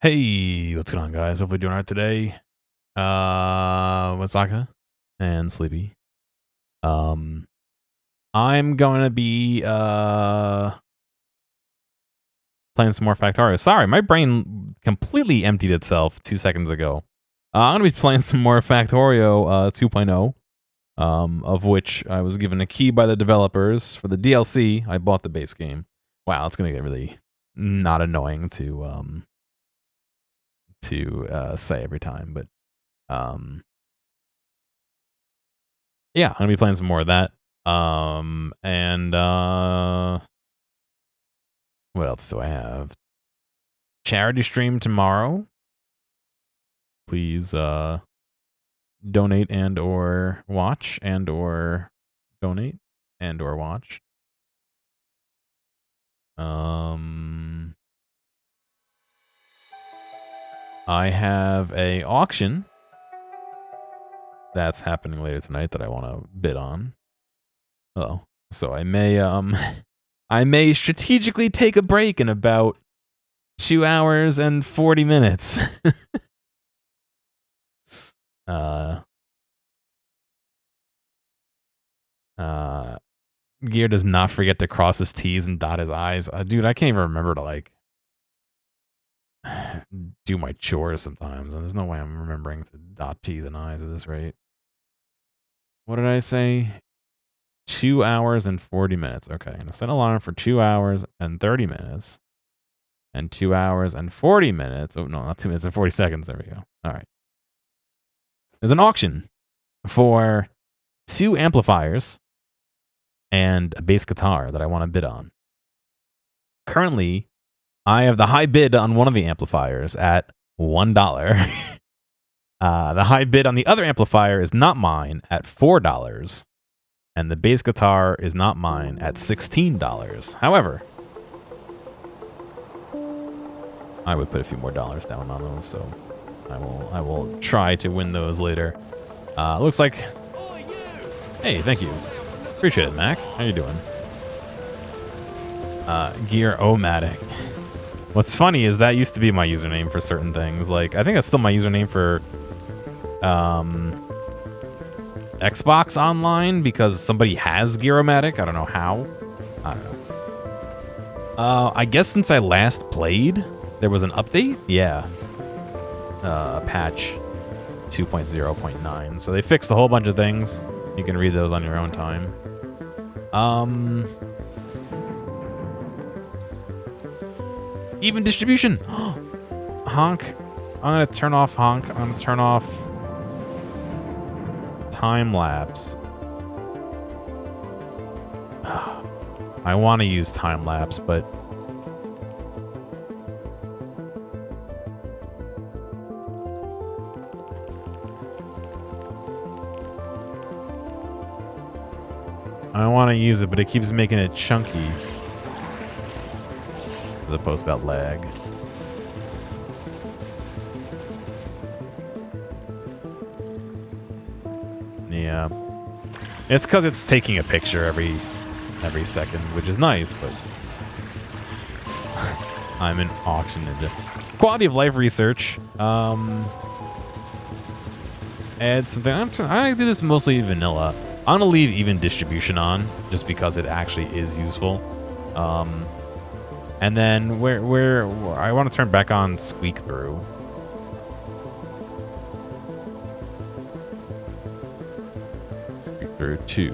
Hey, what's going on, guys? Hopefully doing all right today. What's Saka and Sleepy. Um, I'm gonna be playing some more Factorio. Sorry, my brain completely emptied itself 2 seconds ago. I'm gonna be playing some more Factorio 2.0, of which I was given a key by the developers for the DLC. I bought the base game. Wow, it's gonna get really not annoying to say every time, but um. Yeah, I'm gonna be playing some more of that. And what else do I have? Charity stream tomorrow. Please donate and or watch and or donate and or watch. I have a auction that's happening later tonight that I want to bid on. Oh, so I may I may strategically take a break in about 2 hours and 40 minutes. Gear does not forget to cross his T's and dot his I's. Dude, I can't even remember to, like, do my chores sometimes. And there's no way I'm remembering to dot T's and I's at this rate. What did I say? 2 hours and 40 minutes. Okay, I'm going to set an alarm for 2 hours and 30 minutes. And 2 hours and 40 minutes. Oh, no, not 2 minutes and 40 seconds. There we go. All right. There's an auction for 2 amplifiers and a bass guitar that I want to bid on. Currently, I have the high bid on one of the amplifiers at $1. The high bid on the other amplifier is not mine at $4. And the bass guitar is not mine at $16. However, I would put a few more dollars down on those, so I will try to win those later. Looks like... Hey, thank you. Appreciate it, Mac. How you doing? Gear-O-Matic. What's funny is that used to be my username for certain things. Like, I think that's still my username for Xbox Online because somebody has Gear-O-Matic. I don't know how. I don't know. I guess since I last played, there was an update? Yeah. Patch 2.0.9. So they fixed a whole bunch of things. You can read those on your own time. Even distribution. Honk. I'm going to turn off honk. I'm going to turn off time lapse. I want to use time lapse, but I want to use it, but it keeps making it chunky. The post about lag. Yeah. It's because it's taking a picture every second, which is nice, but I'm an auction ninja. Quality of life research. Add something. I do this mostly vanilla. I'm gonna leave even distribution on just because it actually is useful. And then where I want to turn back on squeak through. Squeak through 2.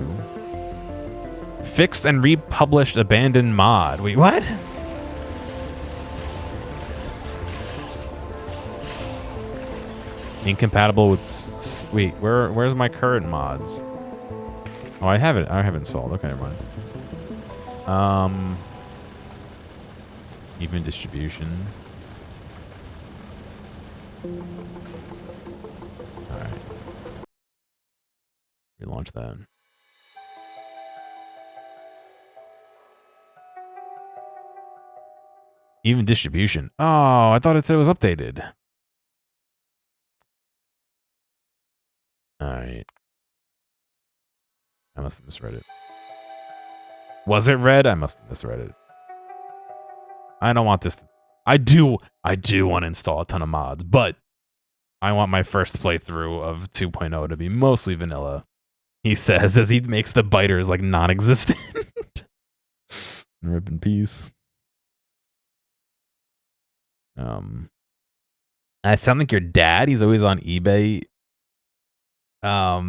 Fixed and republished abandoned mod. Wait, what? Incompatible with wait, where's my current mods? Oh, I have it installed. Okay, never mind. Even distribution. Alright. Relaunch that. Even distribution. Oh, I thought it said it was updated. Alright. I must have misread it. Was it red? I must have misread it. I don't want this to I do want to install a ton of mods, but I want my first playthrough of 2.0 to be mostly vanilla. He says as he makes the biters like non-existent. Rip in peace. I sound like your dad. He's always on eBay. I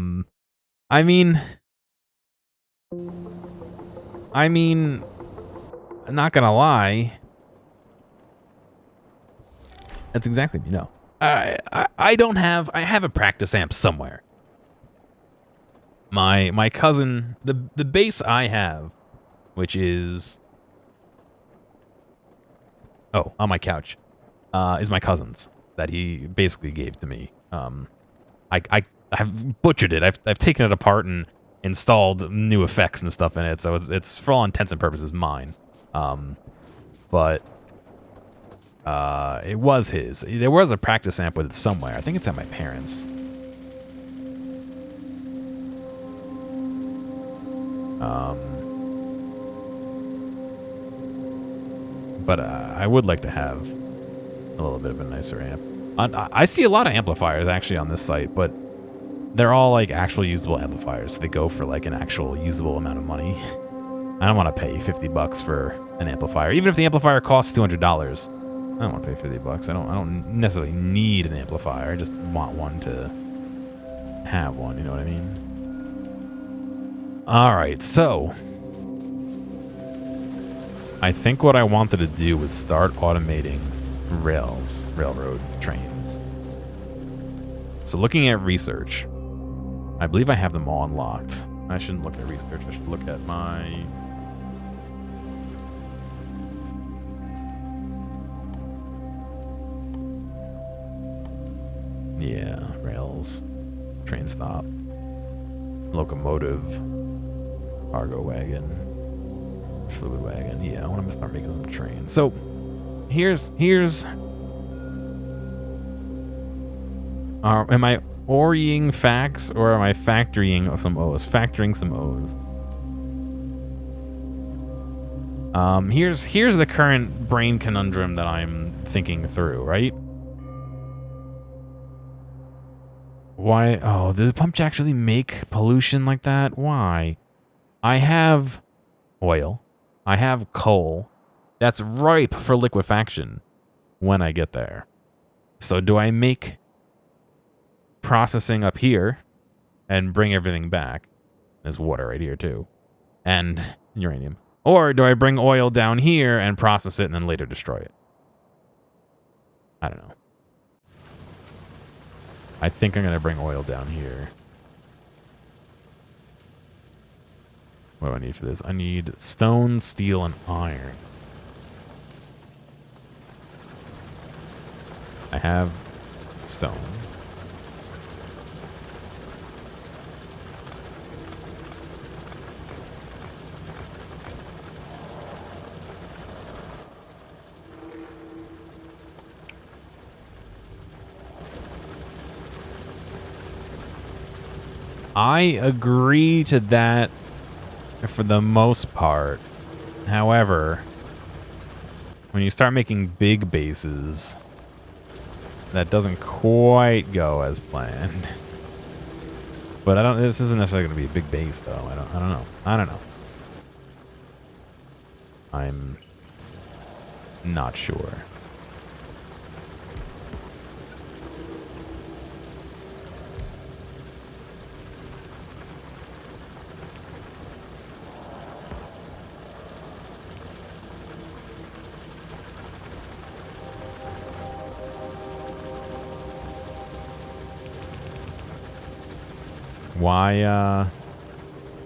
mean, I'm not gonna lie. That's exactly me. No, I don't have. I have a practice amp somewhere. My cousin, the bass I have, which is on my couch, is my cousin's that he basically gave to me. I have butchered it. I've taken it apart and installed new effects and stuff in it, so it's for all intents and purposes mine. But it was his. There was a practice amp with it somewhere. I think it's at my parents'. But I would like to have a little bit of a nicer amp. I see a lot of amplifiers actually on this site, but they're all like actual usable amplifiers. So they go for like an actual usable amount of money. I don't want to pay $50 for an amplifier, even if the amplifier costs $200. I don't want to pay $50. I don't necessarily need an amplifier. I just want one to have one. You know what I mean? All right, so I think what I wanted to do was start automating railroad trains. So looking at research, I believe I have them all unlocked. I shouldn't look at research. I should look at my... Yeah, rails, train stop, locomotive, cargo wagon, fluid wagon. Yeah, I want to start making some trains. So here's am I orrying facts or am I factoring some O's? Factoring some O's. Here's the current brain conundrum that I'm thinking through, right? Why? Oh, does pump jacks really make pollution like that? Why? I have oil. I have coal. That's ripe for liquefaction when I get there. So do I make processing up here and bring everything back? There's water right here too. And uranium. Or do I bring oil down here and process it and then later destroy it? I don't know. I think I'm going to bring oil down here. What do I need for this? I need stone, steel, and iron. I have stone. I agree to that for the most part. However, when you start making big bases, that doesn't quite go as planned. But this isn't necessarily going to be a big base though. I don't know. I'm not sure.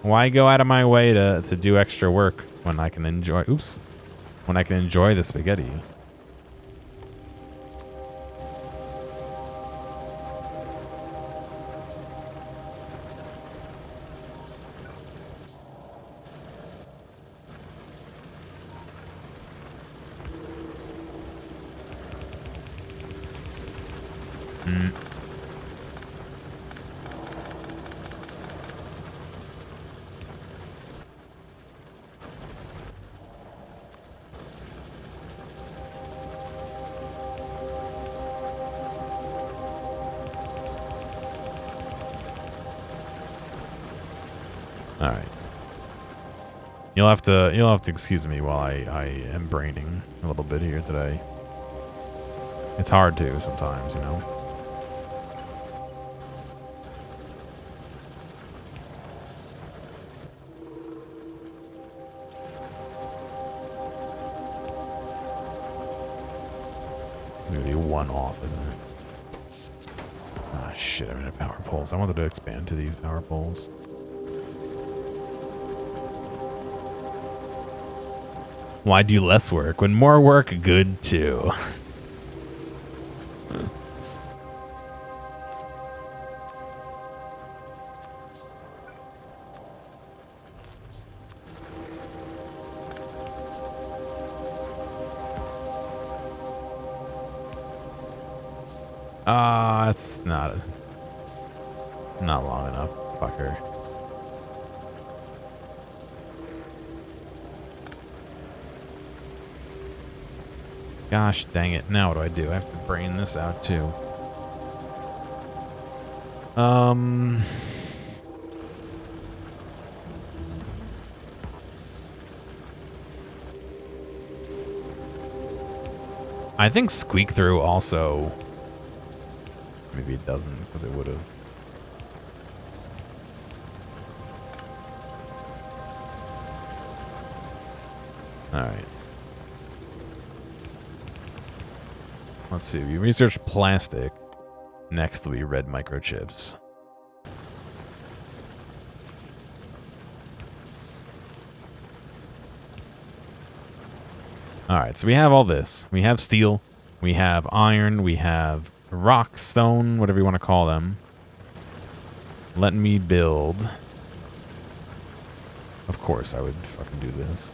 Why go out of my way to do extra work when I can enjoy the spaghetti? right. You'll have to excuse me while I am braining a little bit here today. It's hard to sometimes, you know. It's gonna be one off, isn't it? Ah, shit, I'm in a power poles. I wanted to expand to these power poles. Why do less work when more work good too? It's not long enough, fucker. Gosh dang it. Now what do I do? I have to brain this out too. I think squeak through also. Maybe it doesn't, because it would have. Alright. Let's see. We researched plastic. Next will be red microchips. Alright, so we have all this. We have steel. We have iron. We have rock, stone, whatever you want to call them. Let me build. Of course, I would fucking do this.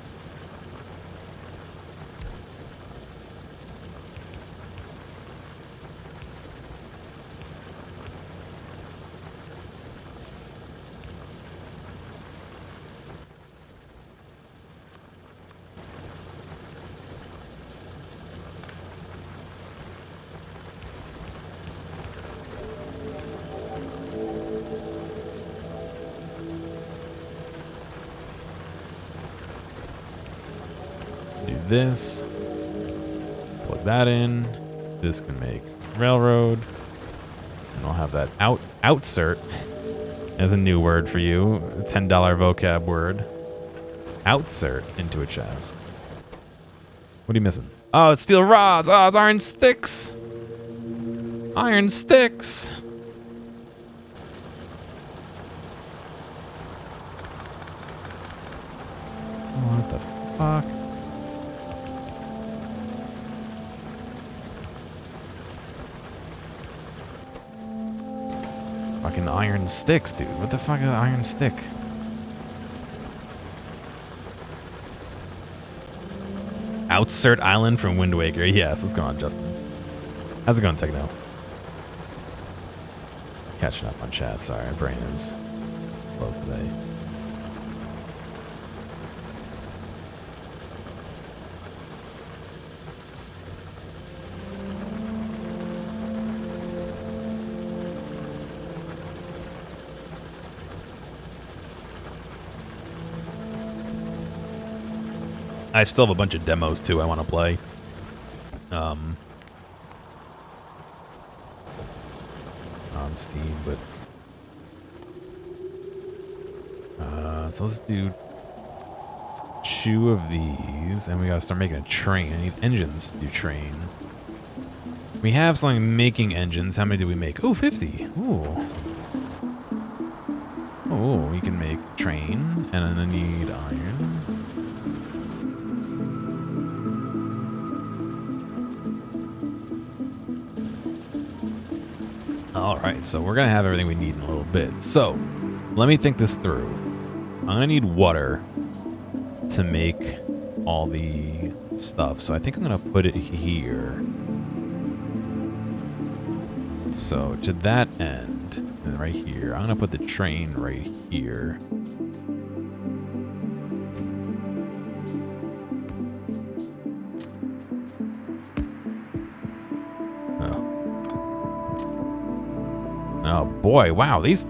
This, plug that in. This can make railroad, and I'll have that outsert as a new word for you, a $10 vocab word. Outsert into a chest. What are you missing? Oh, it's steel rods. Oh, it's iron sticks. Iron sticks. What the fuck? Fucking iron sticks, dude. What the fuck is an iron stick? Outsert Island from Wind Waker. Yes, what's going on, Justin? How's it going, Techno? Catching up on chat. Sorry, my brain is slow today. I still have a bunch of demos too I want to play. On Steam, but so let's do 2 of these, and we gotta start making a train. I need engines to do train. We have something making engines. How many do we make? Oh, 50. Ooh. Oh, we can make train, and then I need iron. All right, so we're gonna have everything we need in a little bit. So let me think this through. I'm gonna need water to make all the stuff. So I think I'm gonna put it here. So to that end, and right here, I'm gonna put the train right here. Oh boy, wow, these...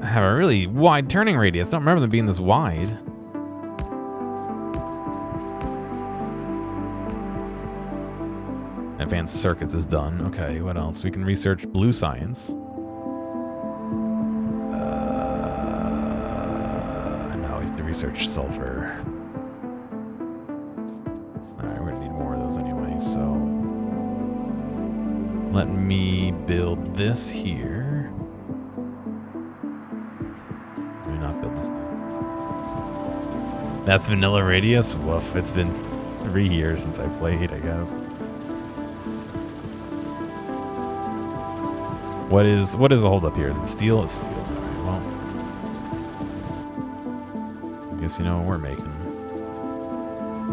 have a really wide turning radius. I don't remember them being this wide. Advanced circuits is done. Okay, what else? We can research blue science. No, we have to research sulfur. Alright, we're gonna need more of those anyway, so let me build this here. Let me not build this here. That's vanilla radius? Woof, it's been 3 years since I played, I guess. What is the hold up here? Is it steel? It's steel. Alright, well. I guess you know what we're making.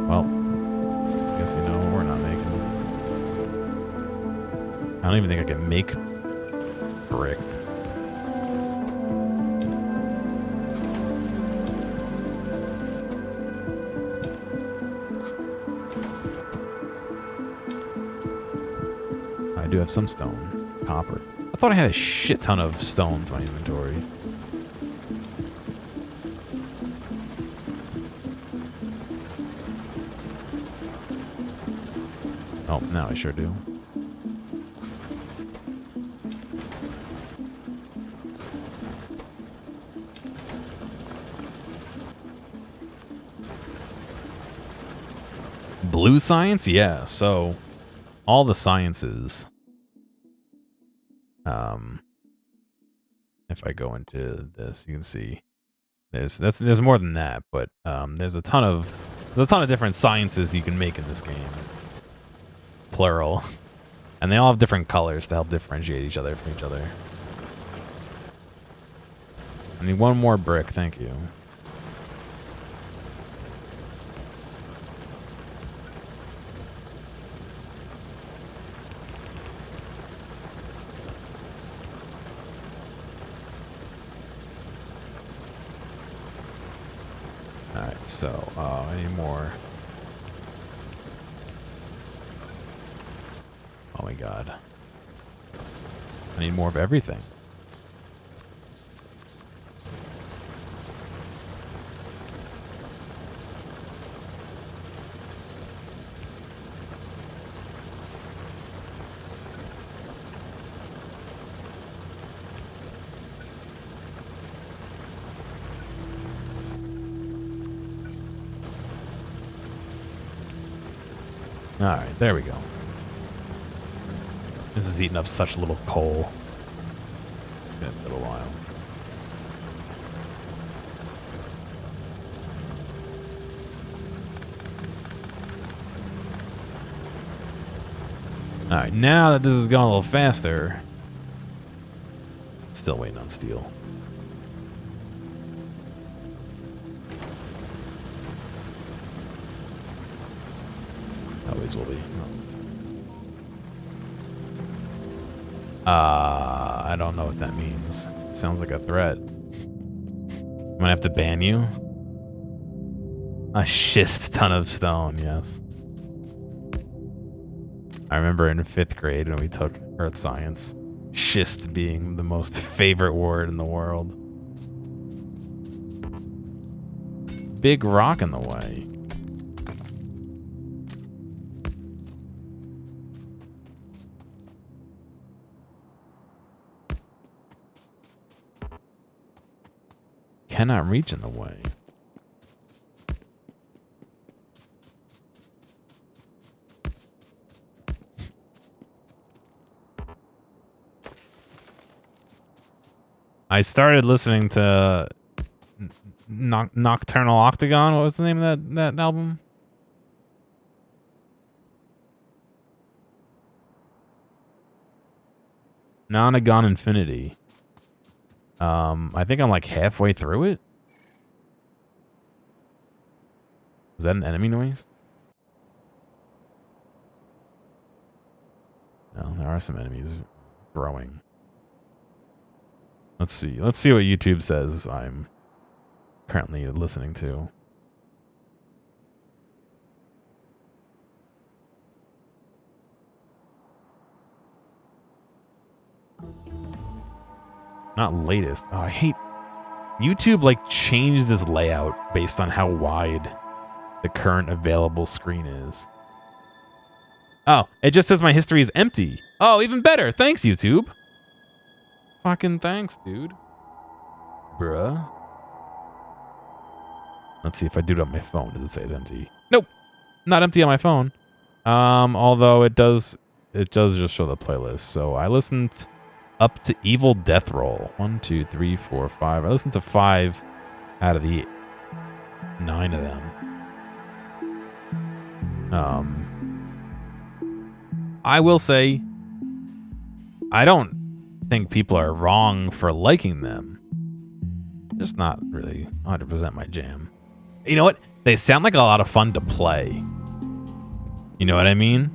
Well, I guess you know what we're not making. I don't even think I can make brick. I do have some stone. Copper. I thought I had a shit ton of stones in my inventory. Oh, now I sure do. Blue science? Yeah, so all the sciences. If I go into this, you can see there's more than that, but there's a ton of different sciences you can make in this game. Plural. And they all have different colors to help differentiate each other from each other. I need one more brick, thank you. Alright, so, I need more. Oh my god. I need more of everything. Alright, there we go. This is eating up such little coal. It's been a little while. Alright, now that this has gone a little faster. Still waiting on steel. Always will be. I don't know what that means. Sounds like a threat. I'm gonna have to ban you. A schist ton of stone, yes. I remember in 5th grade when we took earth science, schist being the most favorite word in the world. Big rock in the way. Cannot reach in the way. I started listening to Nocturnal Octagon. What was the name of that album? Nonagon Infinity. I think I'm like halfway through it. Was that an enemy noise? No, there are some enemies growing. Let's see. Let's see what YouTube says I'm currently listening to. Not latest. Oh, I hate YouTube like changed this layout based on how wide the current available screen is. Oh, it just says my history is empty. Oh, even better. Thanks, YouTube. Fucking thanks, dude. Bruh. Let's see if I do it on my phone. Does it say it's empty? Nope. Not empty on my phone. Although it does just show the playlist. So I listened up to Evil Death Roll. 1, 2, 3, 4, 5. I listened to 5 out of the 9 of them. I will say, I don't think people are wrong for liking them. Just not really 100% my jam. You know what? They sound like a lot of fun to play. You know what I mean?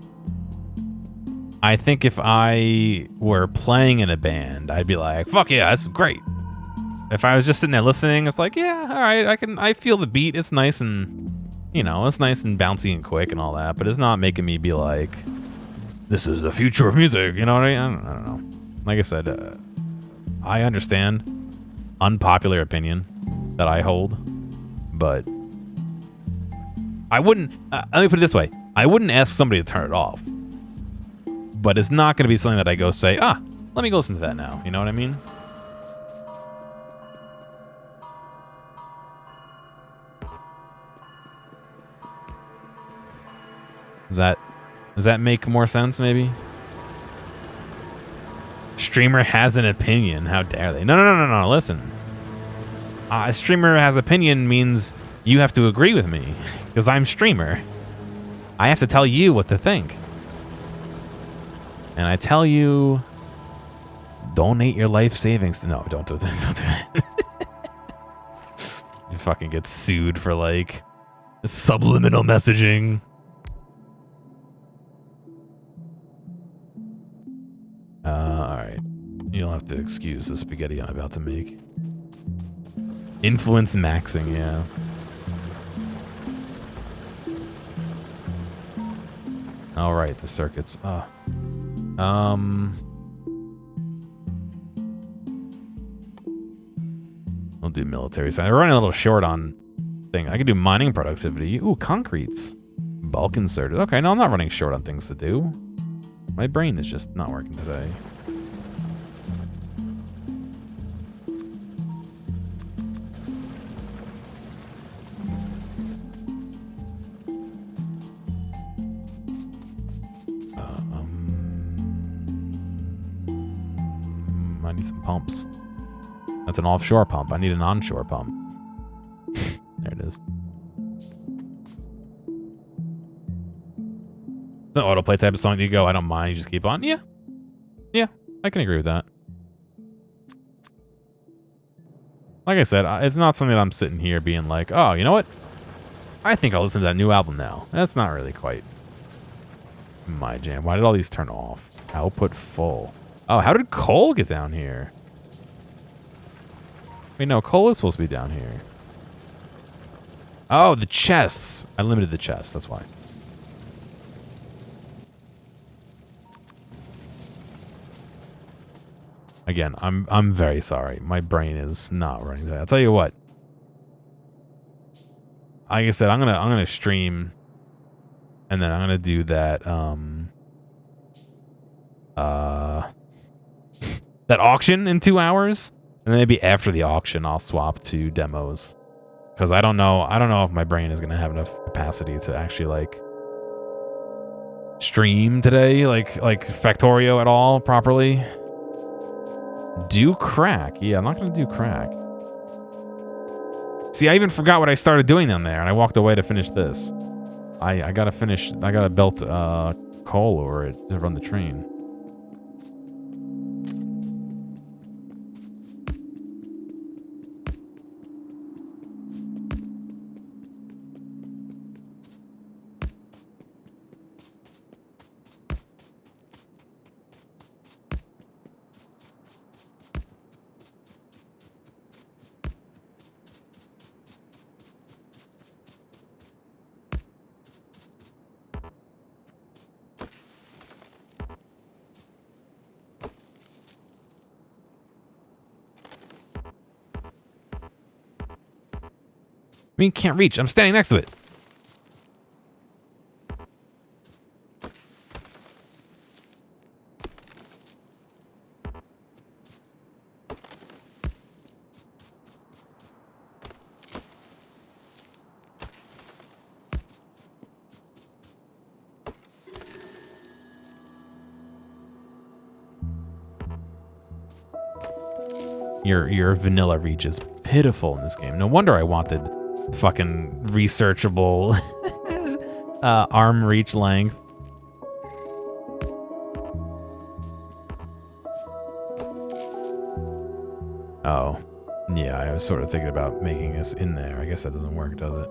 I think if I were playing in a band, I'd be like, fuck yeah, this is great. If I was just sitting there listening, it's like, yeah, all right, I feel the beat. It's nice and, it's nice and bouncy and quick and all that, but it's not making me be like, this is the future of music. You know what I mean? I don't know. Like I said, I understand unpopular opinion that I hold, but I wouldn't, let me put it this way. I wouldn't ask somebody to turn it off, but it's not going to be something that I go say, let me go listen to that now. You know what I mean? Does that make more sense, maybe? Streamer has an opinion. How dare they? No. Listen. A streamer has opinion means you have to agree with me because I'm streamer. I have to tell you what to think. And I tell you, donate your life savings to... No, don't do that. Don't do that. You fucking get sued for, like, subliminal messaging. Alright. You'll have to excuse the spaghetti I'm about to make. Influence maxing, yeah. Alright, the circuits. We'll do military side. We're running a little short on thing. I could do mining productivity. Ooh, concretes. Bulk inserted. Okay, no, I'm not running short on things to do. My brain is just not working today. I need some pumps. That's an offshore pump. I need an onshore pump. There it is. The autoplay type of song, you go, I don't mind, you just keep on. Yeah, I can agree with that. Like I said, it's not something that I'm sitting here being like, oh, you know what? I think I'll listen to that new album now. That's not really quite my jam. Why did all these turn off? Output full. Oh, how did coal get down here? Wait, no, coal is supposed to be down here. Oh, the chests. I limited the chests, that's why. Again, I'm very sorry. My brain is not running that. I'll tell you what. Like I said, I'm gonna stream, and then I'm gonna do that that auction in 2 hours, and then maybe after the auction I'll swap to demos, because I don't know if my brain is gonna have enough capacity to actually like stream today, like Factorio at all properly. Do crack. Yeah, I'm not going to do crack. See, I even forgot what I started doing down there, and I walked away to finish this. I got to finish. I got to belt coal over it to run the train. mean, can't reach. I'm standing next to it. Your vanilla reach is pitiful in this game. No wonder I wanted fucking researchable arm reach length. Oh, yeah, I was sort of thinking about making this in there. I guess that doesn't work, does it?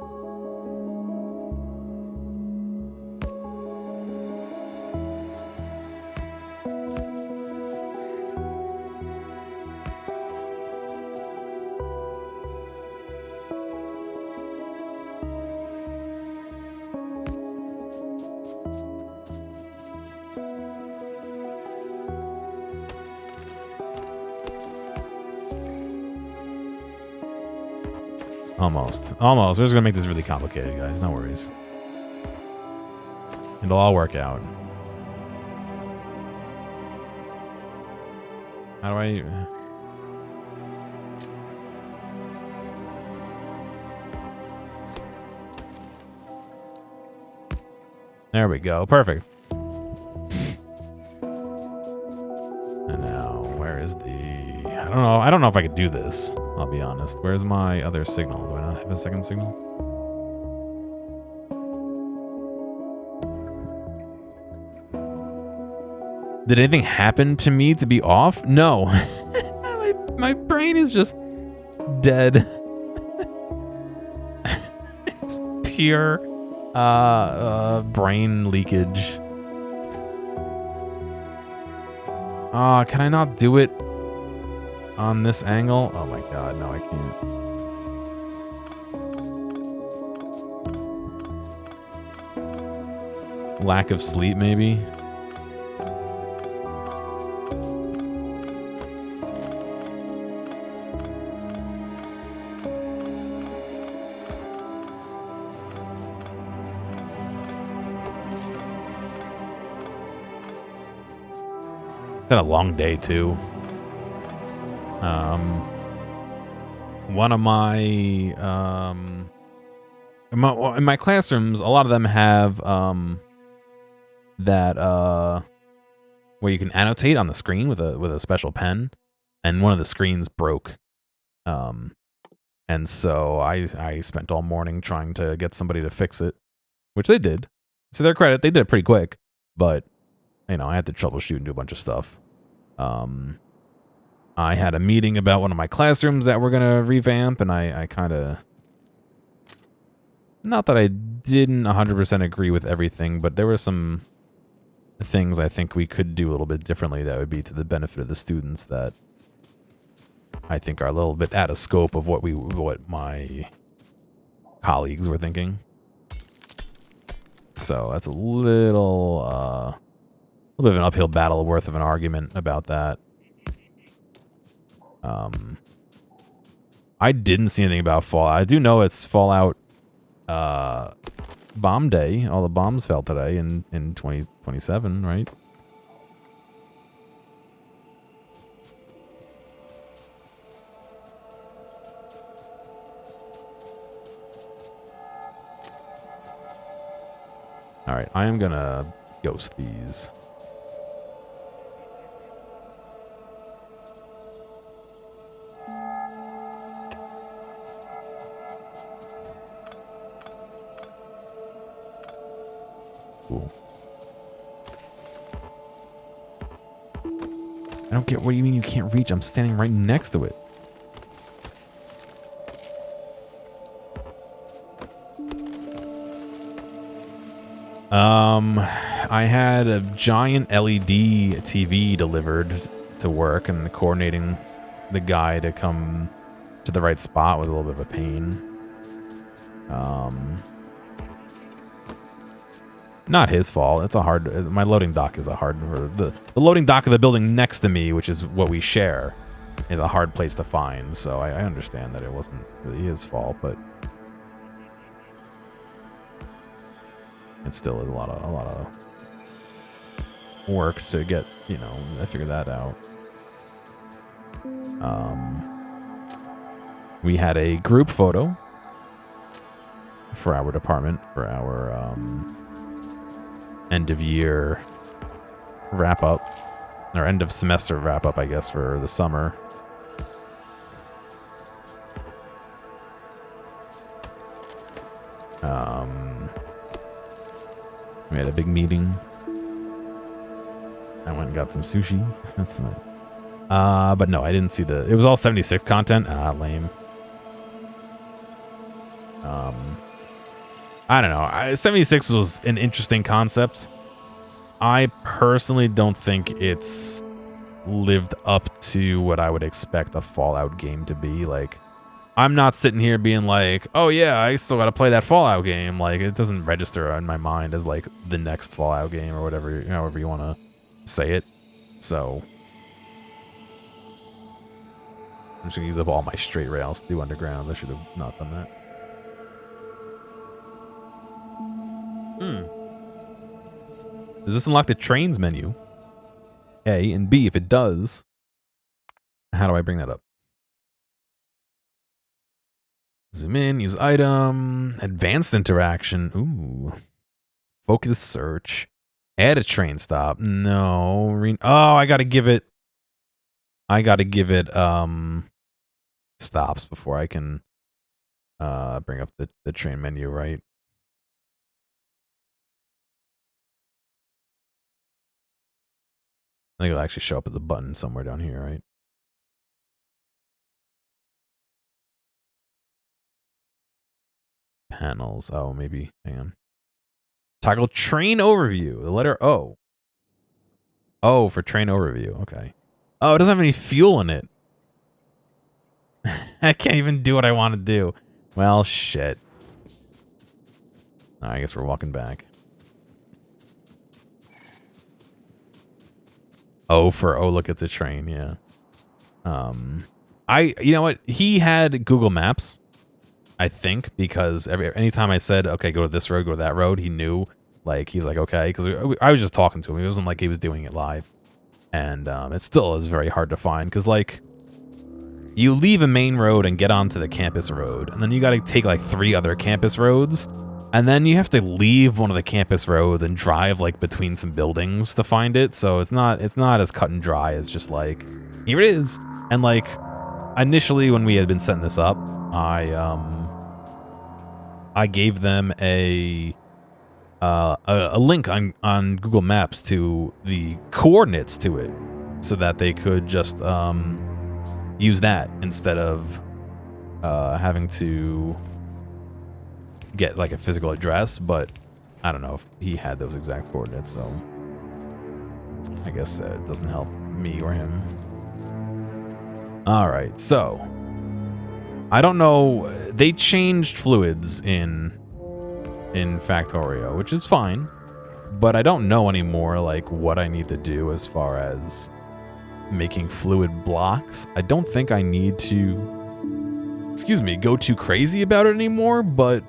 Almost. Almost. We're just going to make this really complicated, guys. No worries. It'll all work out. How do I... There we go. Perfect. And now, where is the... I don't know if I could do this. I'll be honest. Where's my other signal? Do I not have a second signal? Did anything happen to me to be off? No. my brain is just dead. It's pure brain leakage. Can I not do it on this angle? Oh my god, no, I can't. Lack of sleep, maybe? It's been a long day, too. One of my, in my classrooms, a lot of them have, that, where you can annotate on the screen with a special pen, and one of the screens broke. And so I spent all morning trying to get somebody to fix it, which they did. To their credit, they did it pretty quick, but, you know, I had to troubleshoot and do a bunch of stuff. I had a meeting about one of my classrooms that we're going to revamp, and I kind of... Not that I didn't 100% agree with everything, but there were some things I think we could do a little bit differently that would be to the benefit of the students that I think are a little bit out of scope of what my colleagues were thinking. So that's a little bit of an uphill battle worth of an argument about that. I didn't see anything about Fallout. I do know it's Fallout bomb day. All the bombs fell today in 2027, right? All right, I am gonna ghost these. Cool. I don't get what you mean you can't reach. I'm standing right next to it. I had a giant LED TV delivered to work, and coordinating the guy to come to the right spot was a little bit of a pain. Not his fault. It's a hard... My loading dock is a hard... The loading dock of the building next to me, which is what we share, is a hard place to find. So I understand that it wasn't really his fault, but... it still is a lot of work to get, you know, I figured that out. We had a group photo for our department, for our end of year wrap up, or end of semester wrap up, I guess, for the summer. We had a big meeting. I went and got some sushi. That's not. But no, I didn't see it was all 76 content. Lame. I don't know. 76 was an interesting concept. I personally don't think it's lived up to what I would expect a Fallout game to be. Like, I'm not sitting here being like, oh yeah, I still gotta play that Fallout game. Like, it doesn't register in my mind as like the next Fallout game or whatever, however you want to say it. So I'm just gonna use up all my straight rails to do underground. I should have not done that. Does this unlock the trains menu? A, and B, if it does, how do I bring that up? Zoom in, use item, advanced interaction. Ooh. Focus search. Add a train stop. No. I gotta give it stops before I can bring up the train menu, right? I think it'll actually show up as a button somewhere down here, right? Panels. Oh, maybe. Hang on. Toggle train overview. The letter O. O for train overview. Okay. Oh, it doesn't have any fuel in it. I can't even do what I want to do. Well, shit. I guess we're walking back. O for look, it's a train. Yeah. You know what? He had Google Maps, I think, because anytime I said, okay, go to this road, go to that road, he knew. Like, he was like, okay, because I was just talking to him. It wasn't like he was doing it live. And it still is very hard to find, because, like, you leave a main road and get onto the campus road, and then you got to take, like, 3 other campus roads, and then you have to leave one of the campus roads and drive, like, between some buildings to find it. So it's not as cut and dry as just, like, here it is. And, like, initially when we had been setting this up, I gave them a link on Google Maps to the coordinates to it, so that they could just use that instead of having to get like a physical address. But I don't know if he had those exact coordinates, so I guess that doesn't help me or him. All right, so I don't know. They changed fluids in Factorio, which is fine, but I don't know anymore like what I need to do as far as making fluid blocks. I don't think I need to, go too crazy about it anymore, but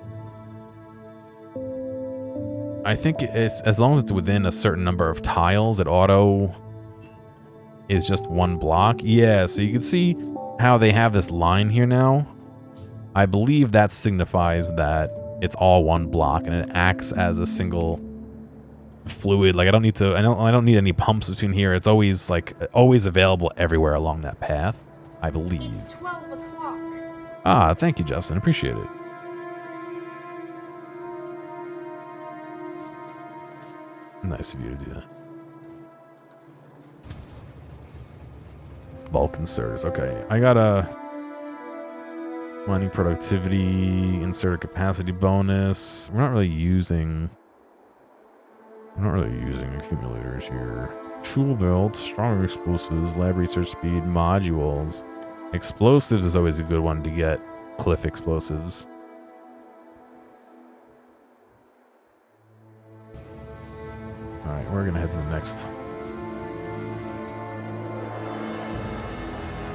I think it's, as long as it's within a certain number of tiles, it auto is just one block. Yeah, so you can see how they have this line here now. I believe that signifies that it's all one block and it acts as a single fluid. Like, I don't need any pumps between here. It's always available everywhere along that path, I believe. It's 12 o'clock. Ah, thank you, Justin. Appreciate it. Nice of you to do that. Bulk inserters. Okay, I got a mining productivity, inserter capacity bonus. We're not really using accumulators here. Tool belt, stronger explosives, lab research speed, modules. Explosives is always a good one to get. Cliff explosives. Alright, we're gonna head to the next.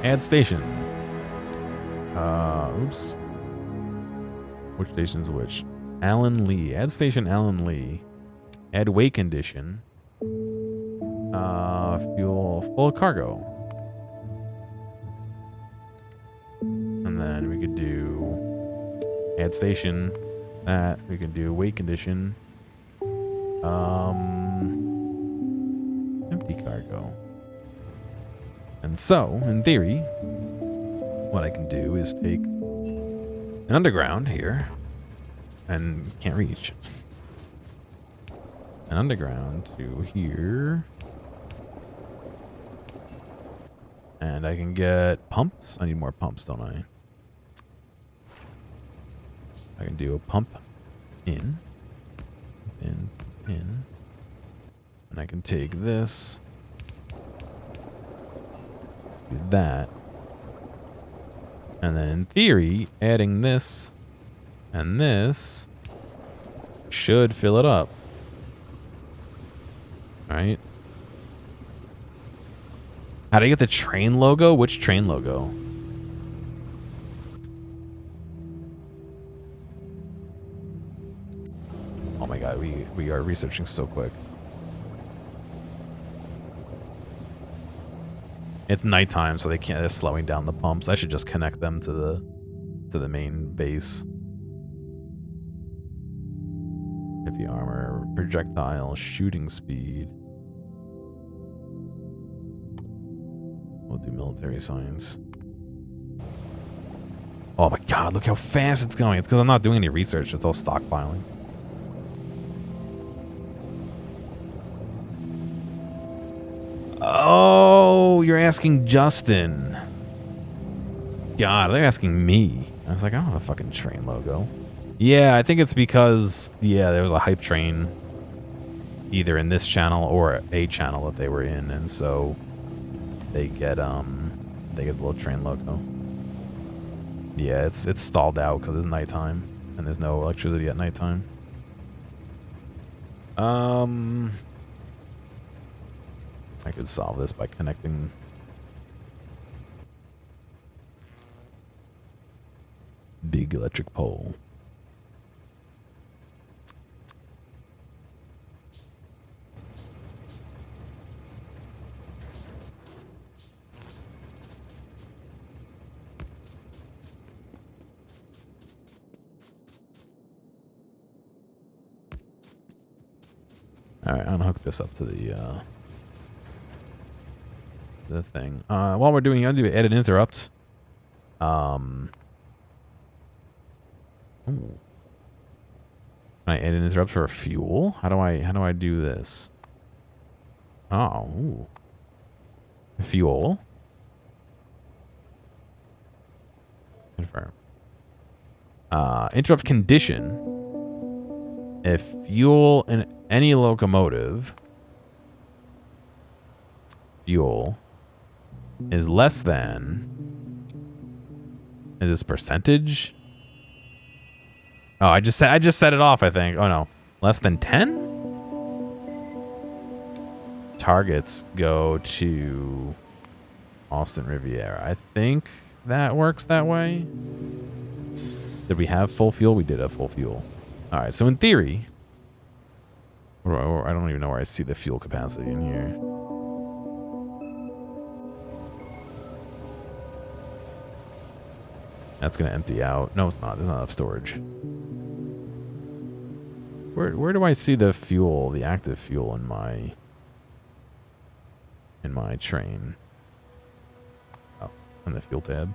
Add station. Oops. Which station's which? Allen Lee. Add station Allen Lee. Add weight condition. Fuel full cargo. And then we could do add station. That we can do weight condition. Empty cargo. And so, in theory, what I can do is take an underground here, and can't reach. An underground to here. And I can get pumps. I need more pumps, don't I? I can do a pump in. And I can take this. Do that. And then in theory, adding this and this should fill it up. Alright. How do I get the train logo? Which train logo? Oh my god, we are researching so quick. It's nighttime, so they're slowing down the pumps. I should just connect them to the main base. Heavy armor, projectile, shooting speed. We'll do military science. Oh my god, look how fast it's going. It's because I'm not doing any research. It's all stockpiling. Oh, you're asking Justin. God, they're asking me. I was like, I don't have a fucking train logo. Yeah, I think it's because, yeah, there was a hype train either in this channel or a channel that they were in, and so they get the little train logo. Yeah, it's stalled out because it's nighttime and there's no electricity at nighttime. I could solve this by connecting big electric pole. All right, unhook this up to the thing. While we're doing, I'll do edit interrupt. Ooh. Can I edit interrupt for fuel? How do I do this? Oh, ooh. Fuel. Confirm. Interrupt condition. If fuel in any locomotive fuel is less than, is this percentage? Oh, I just set it off, I think. Oh no. Less than 10? Targets go to Austin Riviera. I think that works that way. Did we have full fuel? We did have full fuel. All right, so in theory, I don't even know where I see the fuel capacity in here. That's gonna empty out. No, it's not. There's not enough storage. Where do I see the fuel, the active fuel in my train? Oh, in the fuel tab.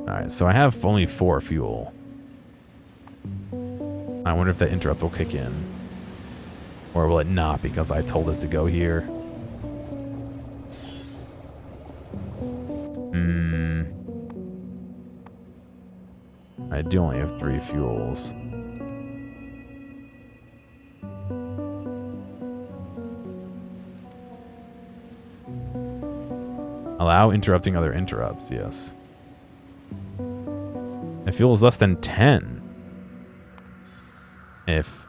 Alright, so I have only 4 fuel. I wonder if that interrupt will kick in. Or will it not because I told it to go here? I do only have 3 fuels. Allow interrupting other interrupts, yes. If fuel is less than 10. If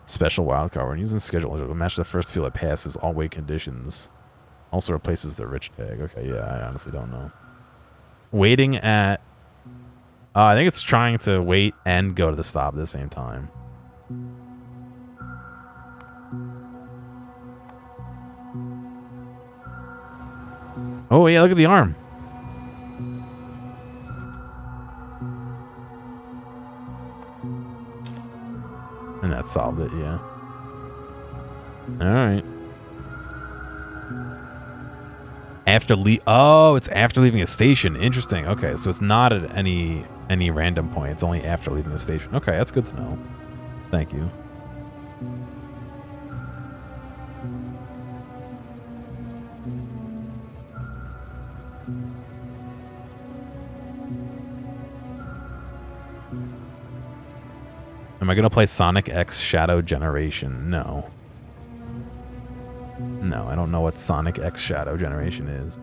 special wildcard, when using schedule, it will match the first fuel that passes all weight conditions. Also replaces the rich tag. Okay, yeah, I honestly don't know. waiting at... I think it's trying to wait and go to the stop at the same time. Oh, yeah, look at the arm. And that solved it, yeah. All right. it's after leaving a station. Interesting. Okay, so it's not at any random point. It's only after leaving the station. Okay, that's good to know. Thank you. Am I gonna play Sonic X Shadow Generation? No. No, I don't know what Sonic X Shadow Generation is.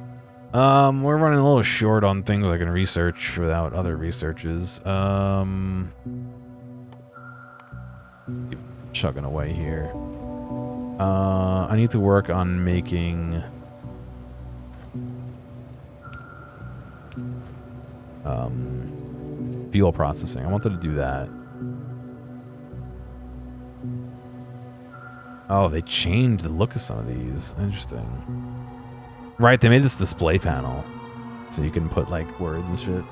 We're running a little short on things I can research without other researches. Keep chugging away here. I need to work on making fuel processing. I wanted to do that. Oh, they changed the look of some of these. Interesting. Right, they made this display panel. So you can put like words and shit.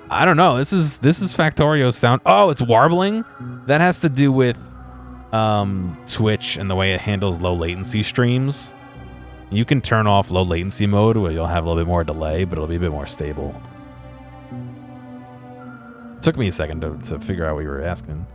I don't know. This is Factorio's sound. Oh, it's warbling? That has to do with Twitch and the way it handles low latency streams. You can turn off low latency mode where you'll have a little bit more delay, but it'll be a bit more stable. It took me a second to figure out what you were asking.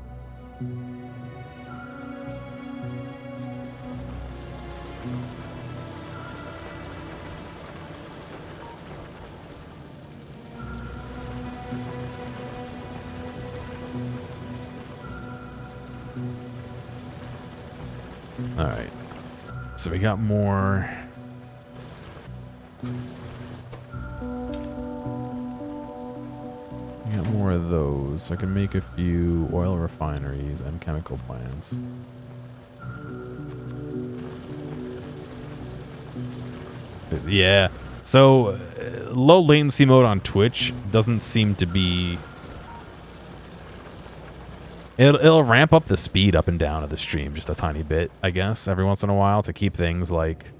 All right. So we got more. We got more of those. So I can make a few oil refineries and chemical plants. Yeah. So low latency mode on Twitch doesn't seem to be... It'll ramp up the speed up and down of the stream just a tiny bit, I guess, every once in a while to keep things like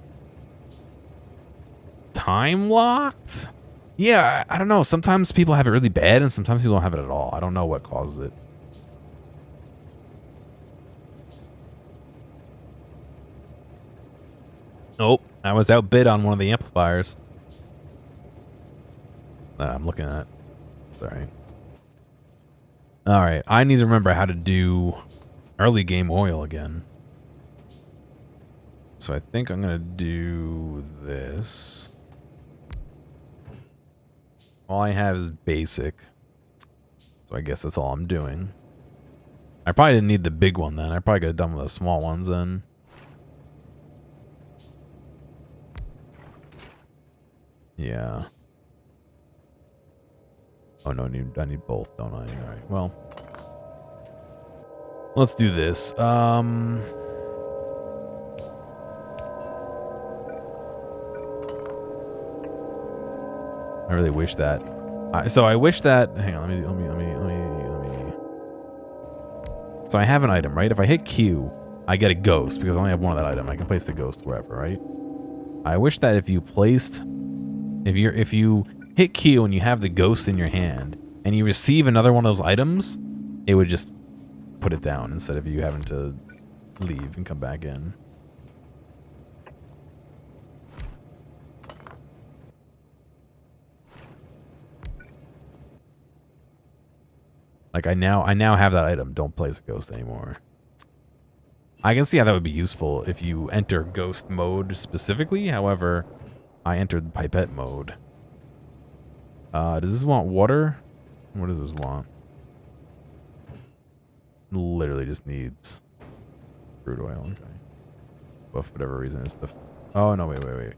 time locked. Yeah, I don't know. Sometimes people have it really bad and sometimes people don't have it at all. I don't know what causes it. Nope, I was outbid on one of the amplifiers that I'm looking at. Sorry. All right, I need to remember how to do early game oil again. So I think I'm going to do this. All I have is basic. So I guess that's all I'm doing. I probably didn't need the big one then. I probably could have done with the small ones then. Yeah. Oh no, I need both, don't I? All right, well. Let's do this. I really wish that. So I wish that. Hang on, let me. So I have an item, right? If I hit Q, I get a ghost because I only have one of that item. I can place the ghost wherever, right? I wish that if you hit Q and you have the ghost in your hand and you receive another one of those items, it would just put it down instead of you having to leave and come back in. Like I now have that item. Don't place a ghost anymore. I can see how that would be useful if you enter ghost mode specifically. However, I entered pipette mode. Does this want water? What does this want? Literally just needs crude oil. Okay. But for whatever reason, it's the... Oh, no, wait.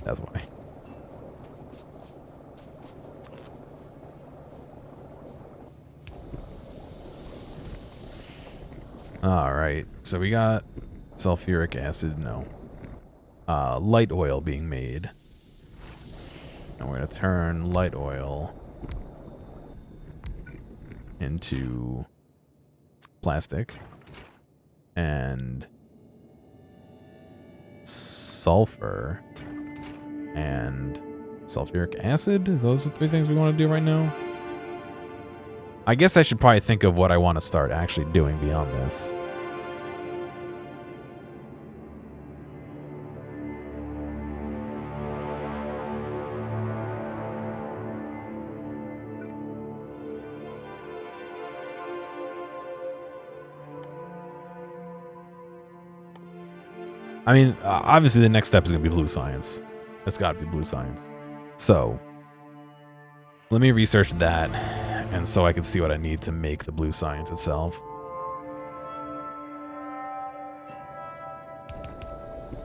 That's why. All right. So we got sulfuric acid. No. light oil being made. And we're going to turn light oil into plastic and sulfur and sulfuric acid. Is those the three things we want to do right now? I guess I should probably think of what I want to start actually doing beyond this. I mean, obviously the next step is going to be blue science. It's got to be blue science. So, let me research that, and so I can see what I need to make the blue science itself.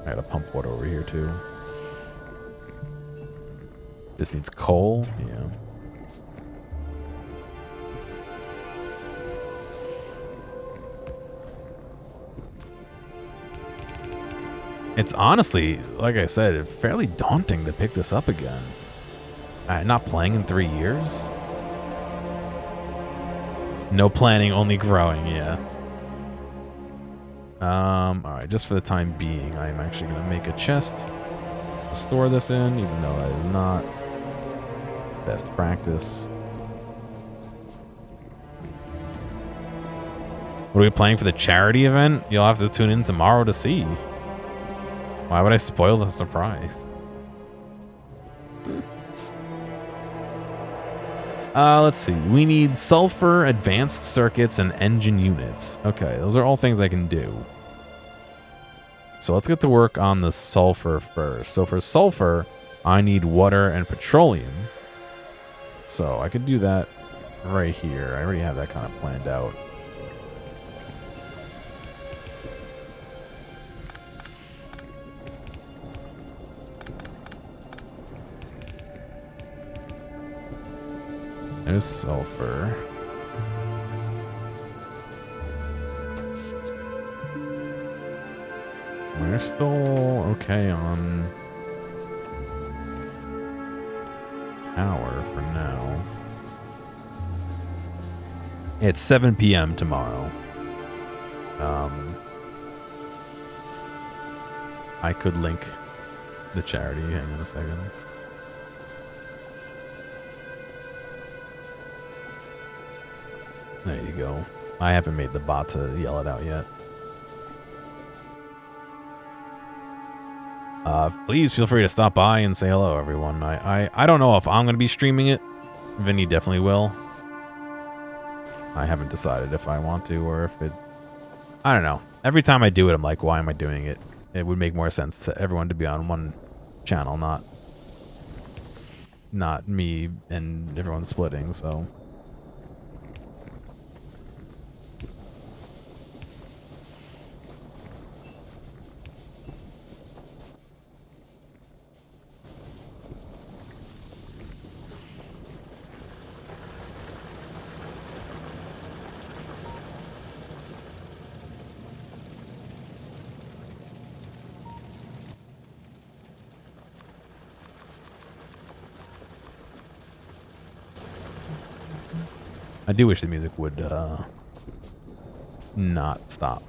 I gotta pump water over here too. This needs coal, yeah. It's honestly, like I said, fairly daunting to pick this up again. Not playing in 3 years? No planning, only growing, yeah. Alright, just for the time being, I'm actually going to make a chest to store this in, even though that is not best practice. What are we playing for the charity event? You'll have to tune in tomorrow to see. Why would I spoil the surprise? Let's see. We need sulfur, advanced circuits, and engine units. Okay, those are all things I can do. So let's get to work on the sulfur first. So for sulfur, I need water and petroleum. So I could do that right here. I already have that kind of planned out. There's sulfur. We're still okay on power for now. It's 7 p.m. tomorrow. I could link the charity. Hang on a second. There you go. I haven't made the bot to yell it out yet. Please feel free to stop by and say hello, everyone. I don't know if I'm going to be streaming it. Vinny definitely will. I haven't decided if I want to or if it... I don't know. Every time I do it, I'm like, why am I doing it? It would make more sense to everyone to be on one channel, not me and everyone splitting, so... I do wish the music would not stop.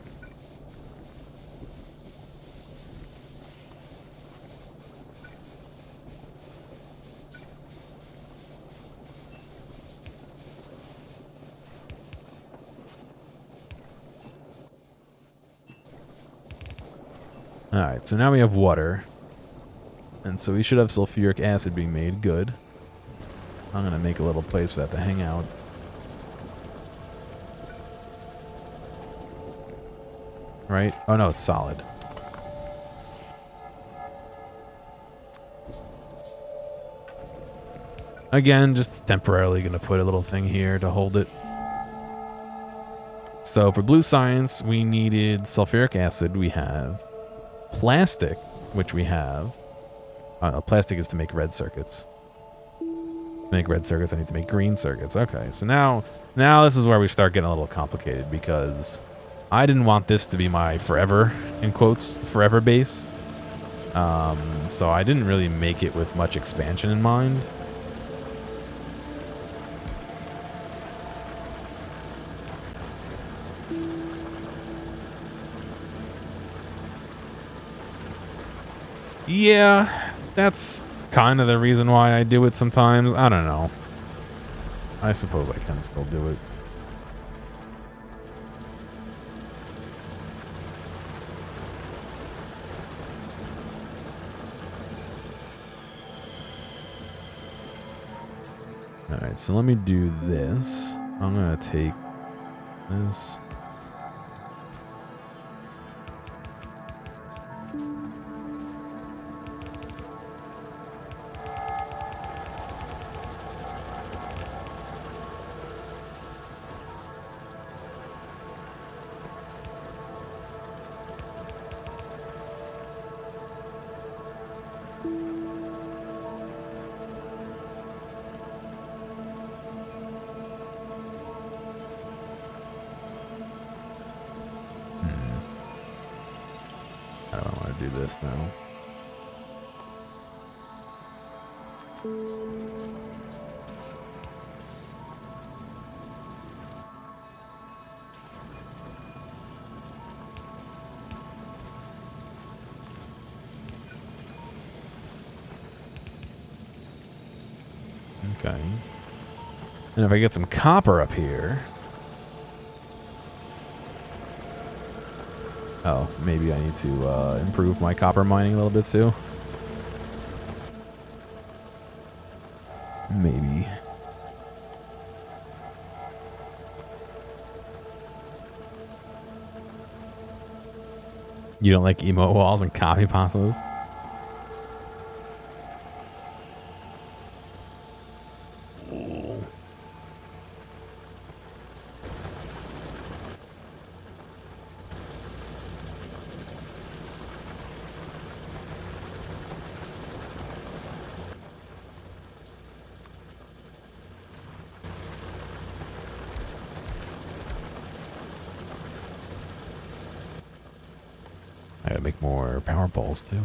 Alright, so now we have water. And so we should have sulfuric acid being made. Good. I'm going to make a little place for that to hang out. Right? Oh no, it's solid. Again, just temporarily going to put a little thing here to hold it. So for blue science, we needed sulfuric acid. We have plastic, which we have. Plastic is to make red circuits. To make red circuits, I need to make green circuits. Okay, so now this is where we start getting a little complicated because I didn't want this to be my forever, in quotes, forever base. So I didn't really make it with much expansion in mind. Yeah, that's kind of the reason why I do it sometimes. I don't know. I suppose I can still do it. Alright, so let me do this. I'm going to take this. I don't want to do this now. Okay. And if I get some copper up here... Oh, maybe I need to improve my copper mining a little bit too. Maybe. You don't like emote walls and copy pastas? I gotta make more power poles too.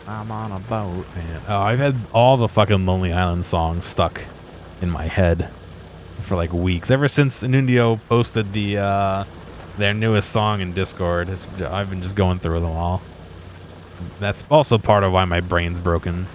I'm on a boat, man. Oh, I've had all the fucking Lonely Island songs stuck in my head for like weeks. Ever since Inundio posted the their newest song in Discord, I've been just going through them all. That's also part of why my brain's broken.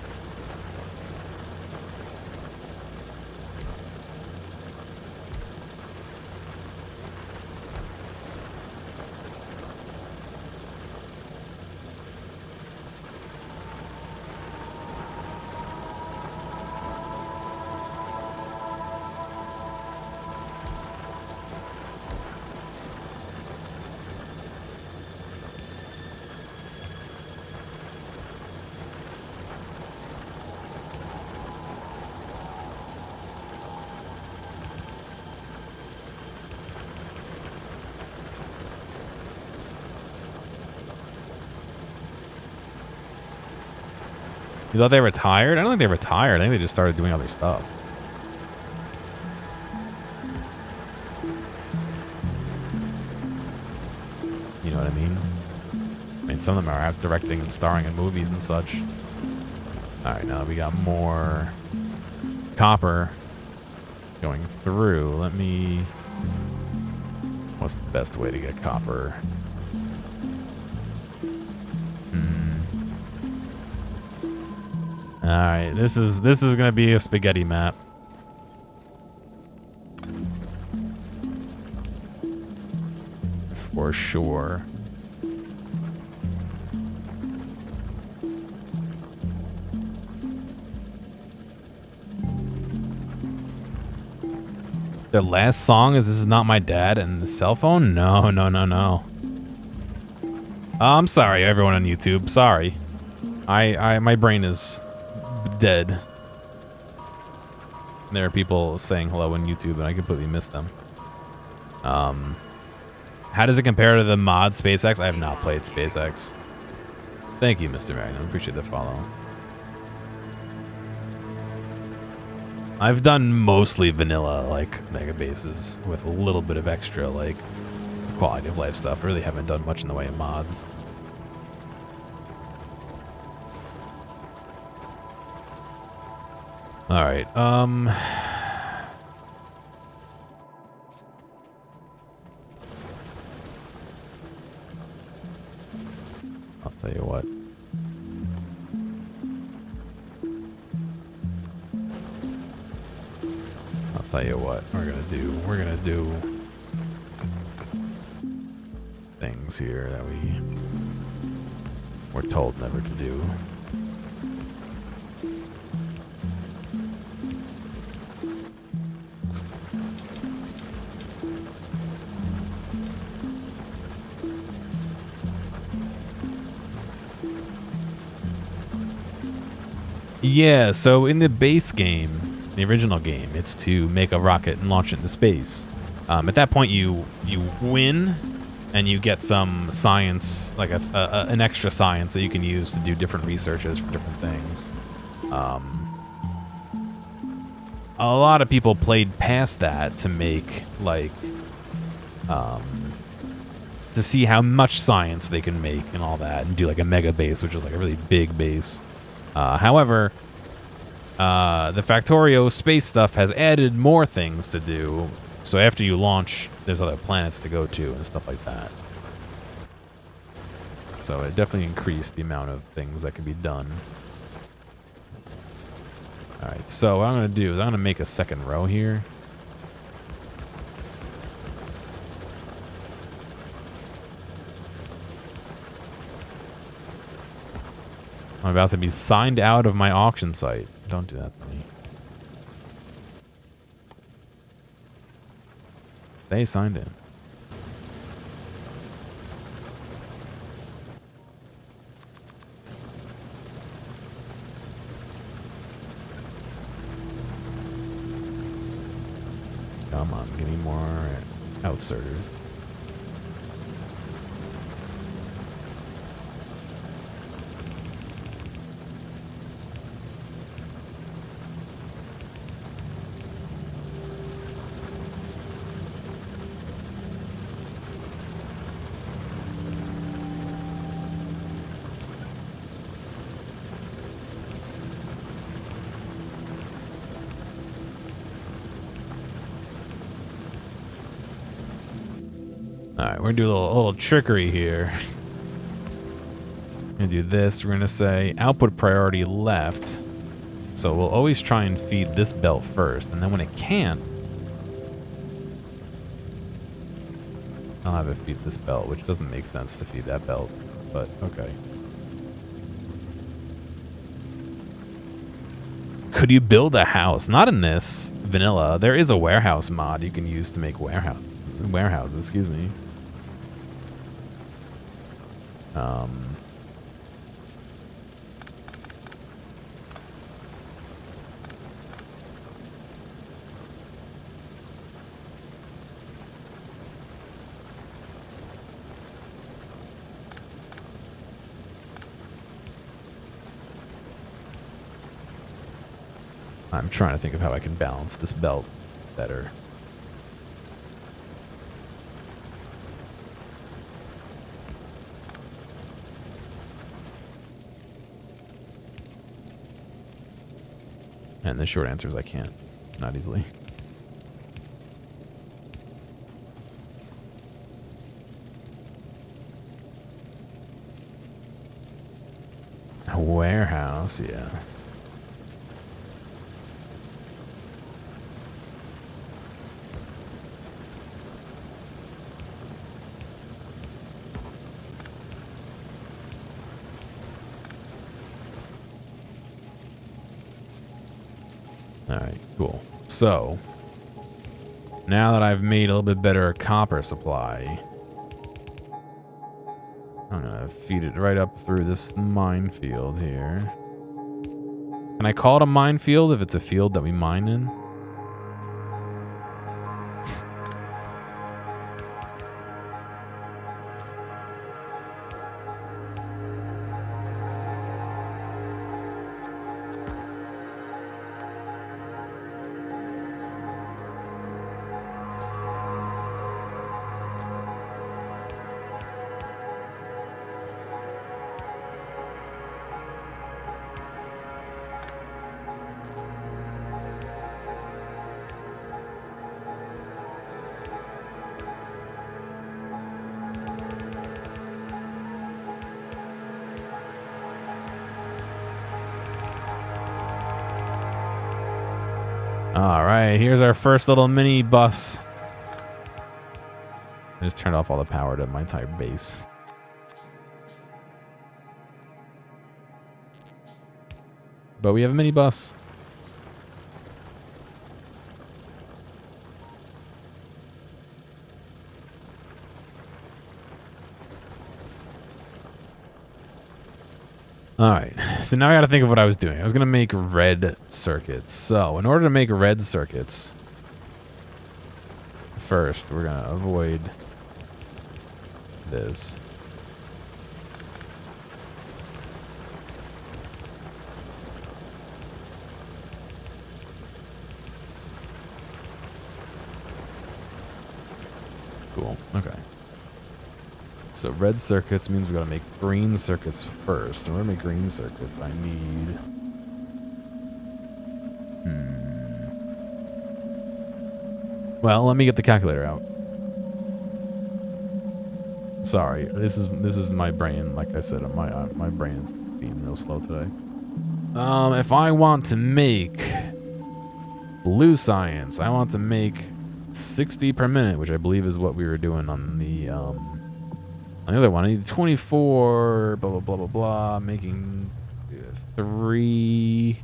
You thought they retired? I don't think they retired. I think they just started doing other stuff. You know what I mean? I mean, some of them are out directing and starring in movies and such. Alright, now we got more copper going through. Let me... What's the best way to get copper? Alright, this is gonna be a spaghetti map. For sure. Their last song is "This Is Not My Dad" and the cell phone? No, no, no, no. I'm sorry, everyone on YouTube. Sorry. My brain is dead. There are people saying hello on YouTube and I completely missed them. How does it compare to the mod SpaceX? I have not played SpaceX. Thank you, Mr. Magnum. Appreciate the follow. I've done mostly vanilla, like, mega bases with a little bit of extra, like, quality of life stuff. I really haven't done much in the way of mods. All right. I'll tell you what. I'll tell you what we're gonna do. We're gonna do things here that we're told never to do. Yeah, so in the base game, the original game, it's to make a rocket and launch it into space. At that point, you win, and you get some science, like an extra science that you can use to do different researches for different things. A lot of people played past that to make, like, to see how much science they can make and all that, and do like a mega base, which is like a really big base. However, the Factorio space stuff has added more things to do. So after you launch, there's other planets to go to and stuff like that. So it definitely increased the amount of things that can be done. All right, so what I'm going to do is I'm going to make a second row here. I'm about to be signed out of my auction site. Don't do that to me. Stay signed in. Come on, give me more outserters. Alright, we're gonna do a little trickery here. We're gonna do this. We're gonna say output priority left. So we'll always try and feed this belt first, and then when it can't, I'll have it feed this belt, which doesn't make sense to feed that belt, but okay. Could you build a house? Not in this vanilla. There is a warehouse mod you can use to make warehouses, excuse me. I'm trying to think of how I can balance this belt better. And the short answer is I can't. Not easily. A warehouse, yeah. Alright, cool. So, now that I've made a little bit better copper supply, I'm gonna feed it right up through this minefield here. Can I call it a minefield if it's a field that we mine in? All right, here's our first little mini bus. I just turned off all the power to my entire base. But we have a mini bus. All right, so now I got to think of what I was doing. I was going to make red circuits. So in order to make red circuits, first we're going to avoid this. Cool, okay. So red circuits means we gotta make green circuits first. In order to make green circuits, I need... Well, let me get the calculator out. Sorry, this is my brain. Like I said, my brain's being real slow today. If I want to make blue science, I want to make 60 per minute, which I believe is what we were doing on the other one. I need 24, blah, blah, blah, blah, blah, making 3,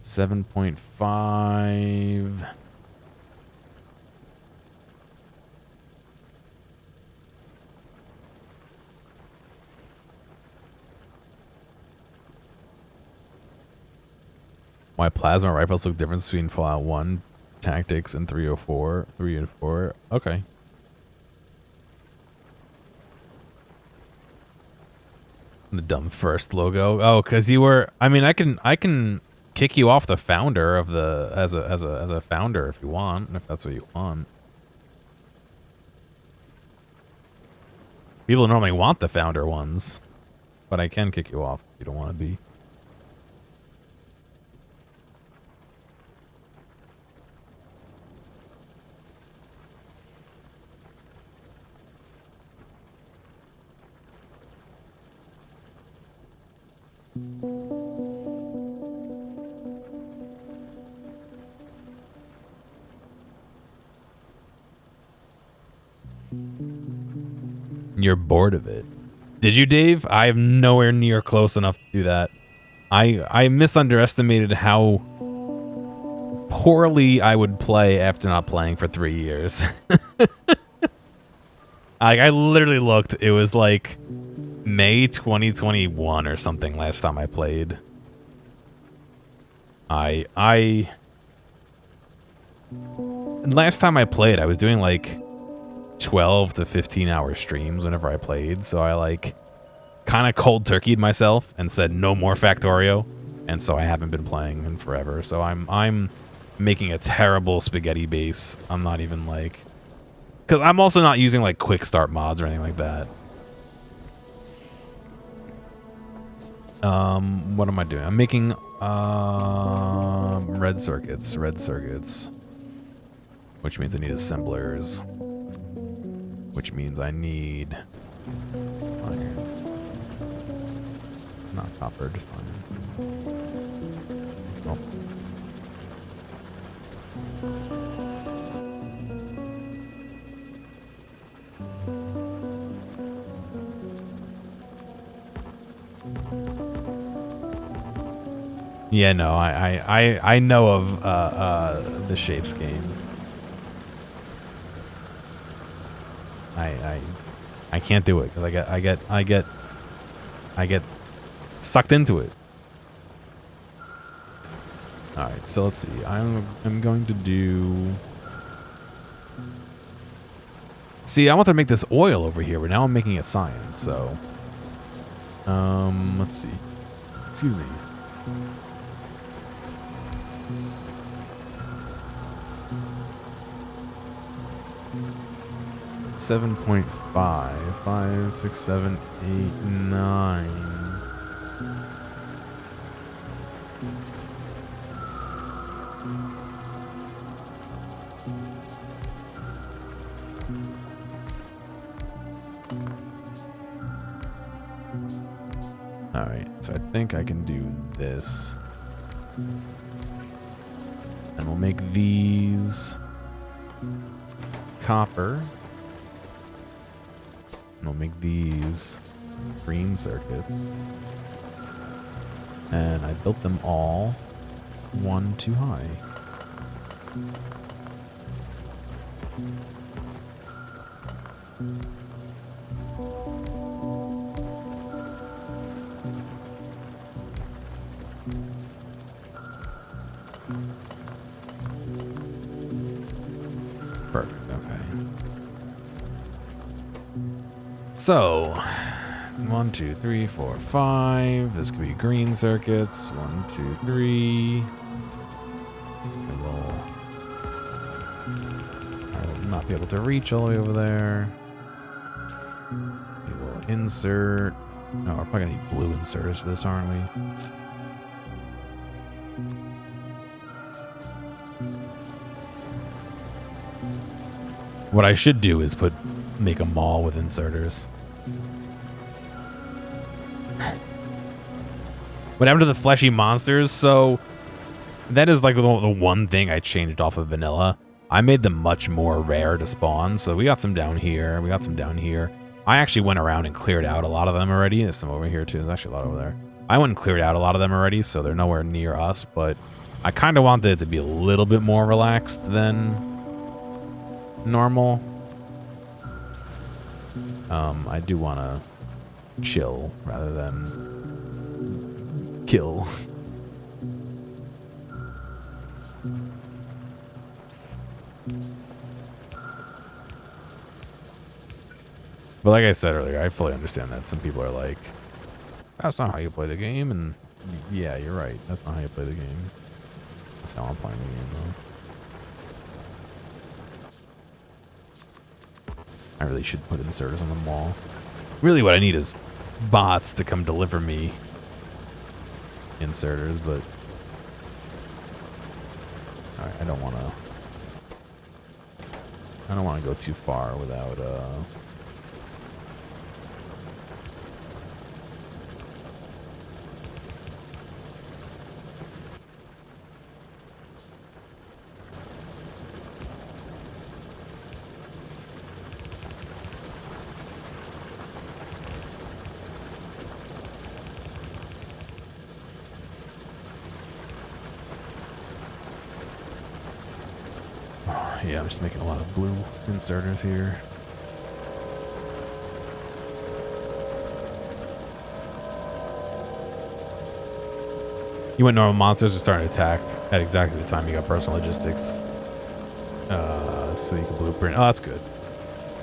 7.5. Why plasma rifles look different between Fallout 1 Tactics and 304, 3 and 4. Okay. The dumb first logo. Oh, because you were. I mean, I can kick you off the founder of the as a founder if you want, if that's what you want. People normally want the founder ones, but I can kick you off if you don't want to be. You're bored of it. Did you, Dave? I am nowhere near close enough to do that. I misunderestimated how poorly I would play after not playing for 3 years. I literally looked. It was like May 2021 or something last time I played. Last time I played, I was doing like 12 to 15 hour streams whenever I played, so I like kind of cold turkeyed myself and said no more Factorio, and so I haven't been playing in forever. So I'm making a terrible spaghetti base. I'm not even like, because I'm also not using like quick start mods or anything like that. What am I doing? I'm making red circuits, which means I need assemblers. Which means I need iron. Not copper, just iron. Oh. Yeah, no, I know of the shapes game. I can't do it because I get sucked into it. All right, so let's see. I'm going to do. See, I want to make this oil over here, but now I'm making it science. So, let's see. Excuse me. Seven 5, 6, 7, 8, 9. All right, so I think I can do this. we'll make these copper. And we'll make these green circuits. And I built them all one too high. Perfect, okay. So, 1, 2, 3, 4, 5. This could be green circuits. 1, 2, 3. I will not be able to reach all the way over there. We will insert. No, we're probably gonna need blue inserters for this, aren't we? What I should do is make a mall with inserters. What happened to the fleshy monsters? So that is like the one thing I changed off of vanilla. I made them much more rare to spawn. So we got some down here. We got some down here. I actually went around and cleared out a lot of them already. There's some over here too. There's actually a lot over there. I went and cleared out a lot of them already, so they're nowhere near us. But I kind of wanted it to be a little bit more relaxed than normal. I do want to chill rather than kill. But like I said earlier, I fully understand that some people are like, that's not how you play the game. And yeah, you're right. That's not how you play the game. That's how I'm playing the game, though. I really should put inserters on the wall. Really what I need is bots to come deliver me inserters, but alright, I don't wanna go too far without yeah, I'm just making a lot of blue inserters here. You went normal monsters are starting to attack at exactly the time you got personal logistics. So you can blueprint. Oh, that's good.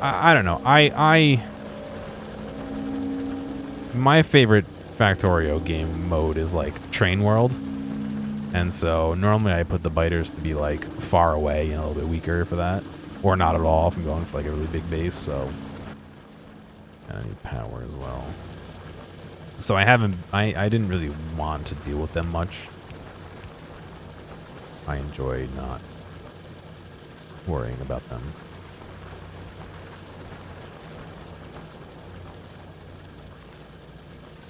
I don't know. My favorite Factorio game mode is like Train World. And so normally I put the biters to be like far away and a little bit weaker for that. Or not at all if I'm going for like a really big base, so. And I need power as well. So I didn't really want to deal with them much. I enjoy not worrying about them.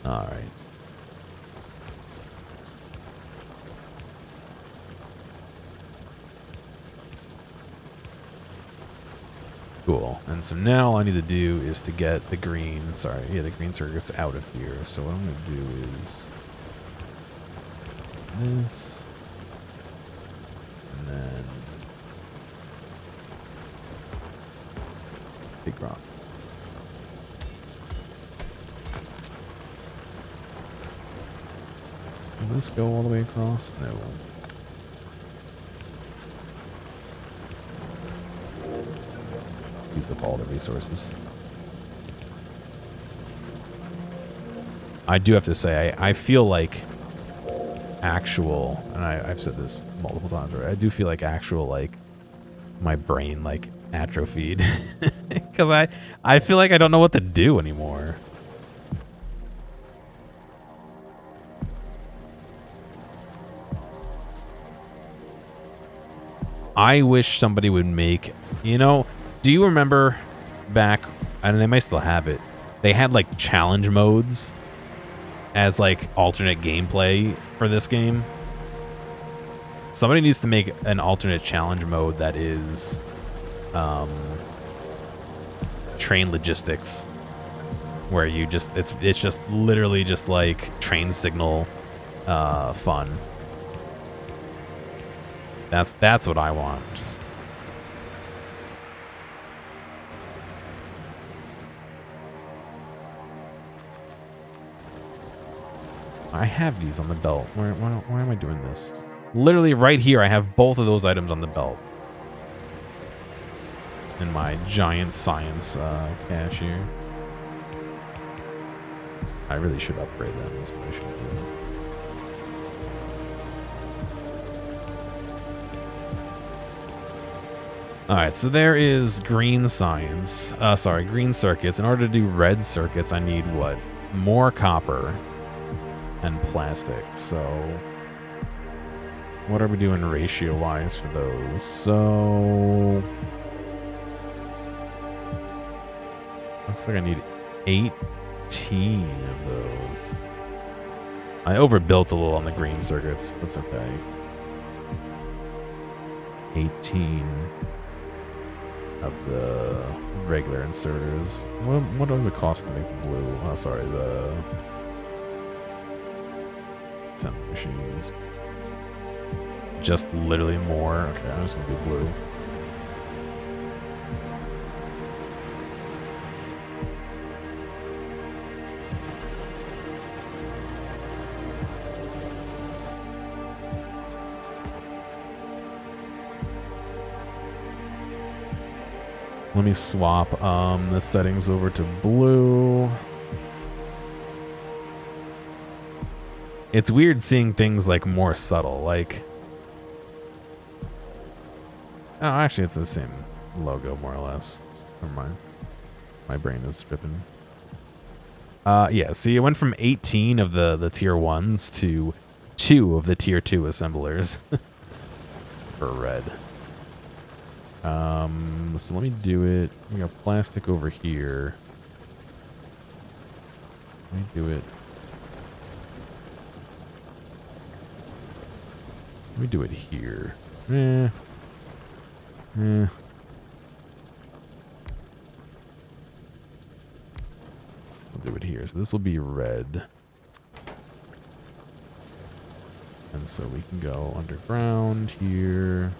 All right. Cool. And so now all I need to do is to get the green, the green circuits out of here. So what I'm going to do is this, and then big rock. Will this go all the way across? No. Use up all the resources. I do have to say, I feel like actual, and I've said this multiple times already, I do feel like actual, like, my brain, like, atrophied. Because I feel like I don't know what to do anymore. I wish somebody would make, you know, do you remember back, and they might still have it, they had like challenge modes as like alternate gameplay for this game? Somebody needs to make an alternate challenge mode that is train logistics, where you just it's just literally just like train signal fun. That's what I want. I have these on the belt. Why am I doing this? Literally right here, I have both of those items on the belt. In my giant science cache here. I really should upgrade them. That's what I should do. Alright, so there is green science. Green circuits. In order to do red circuits, I need what? More copper and plastic. So what are we doing ratio-wise for those? So looks like I need 18 of those. I overbuilt a little on the green circuits. That's okay. 18 of the regular inserters. What does it cost to make the blue? Oh, sorry, the assembly machines. Just literally more. Okay, I'm just gonna do blue. Let me swap the settings over to blue. It's weird seeing things like more subtle, like... Oh, actually it's the same logo more or less. Never mind. My brain is stripping. Yeah, see, it went from 18 of the tier 1s to 2 of the tier 2 assemblers. For red. So let me do it. We got plastic over here. Let me do it. Let me do it here. We'll do it here. So this will be red. And so we can go underground here.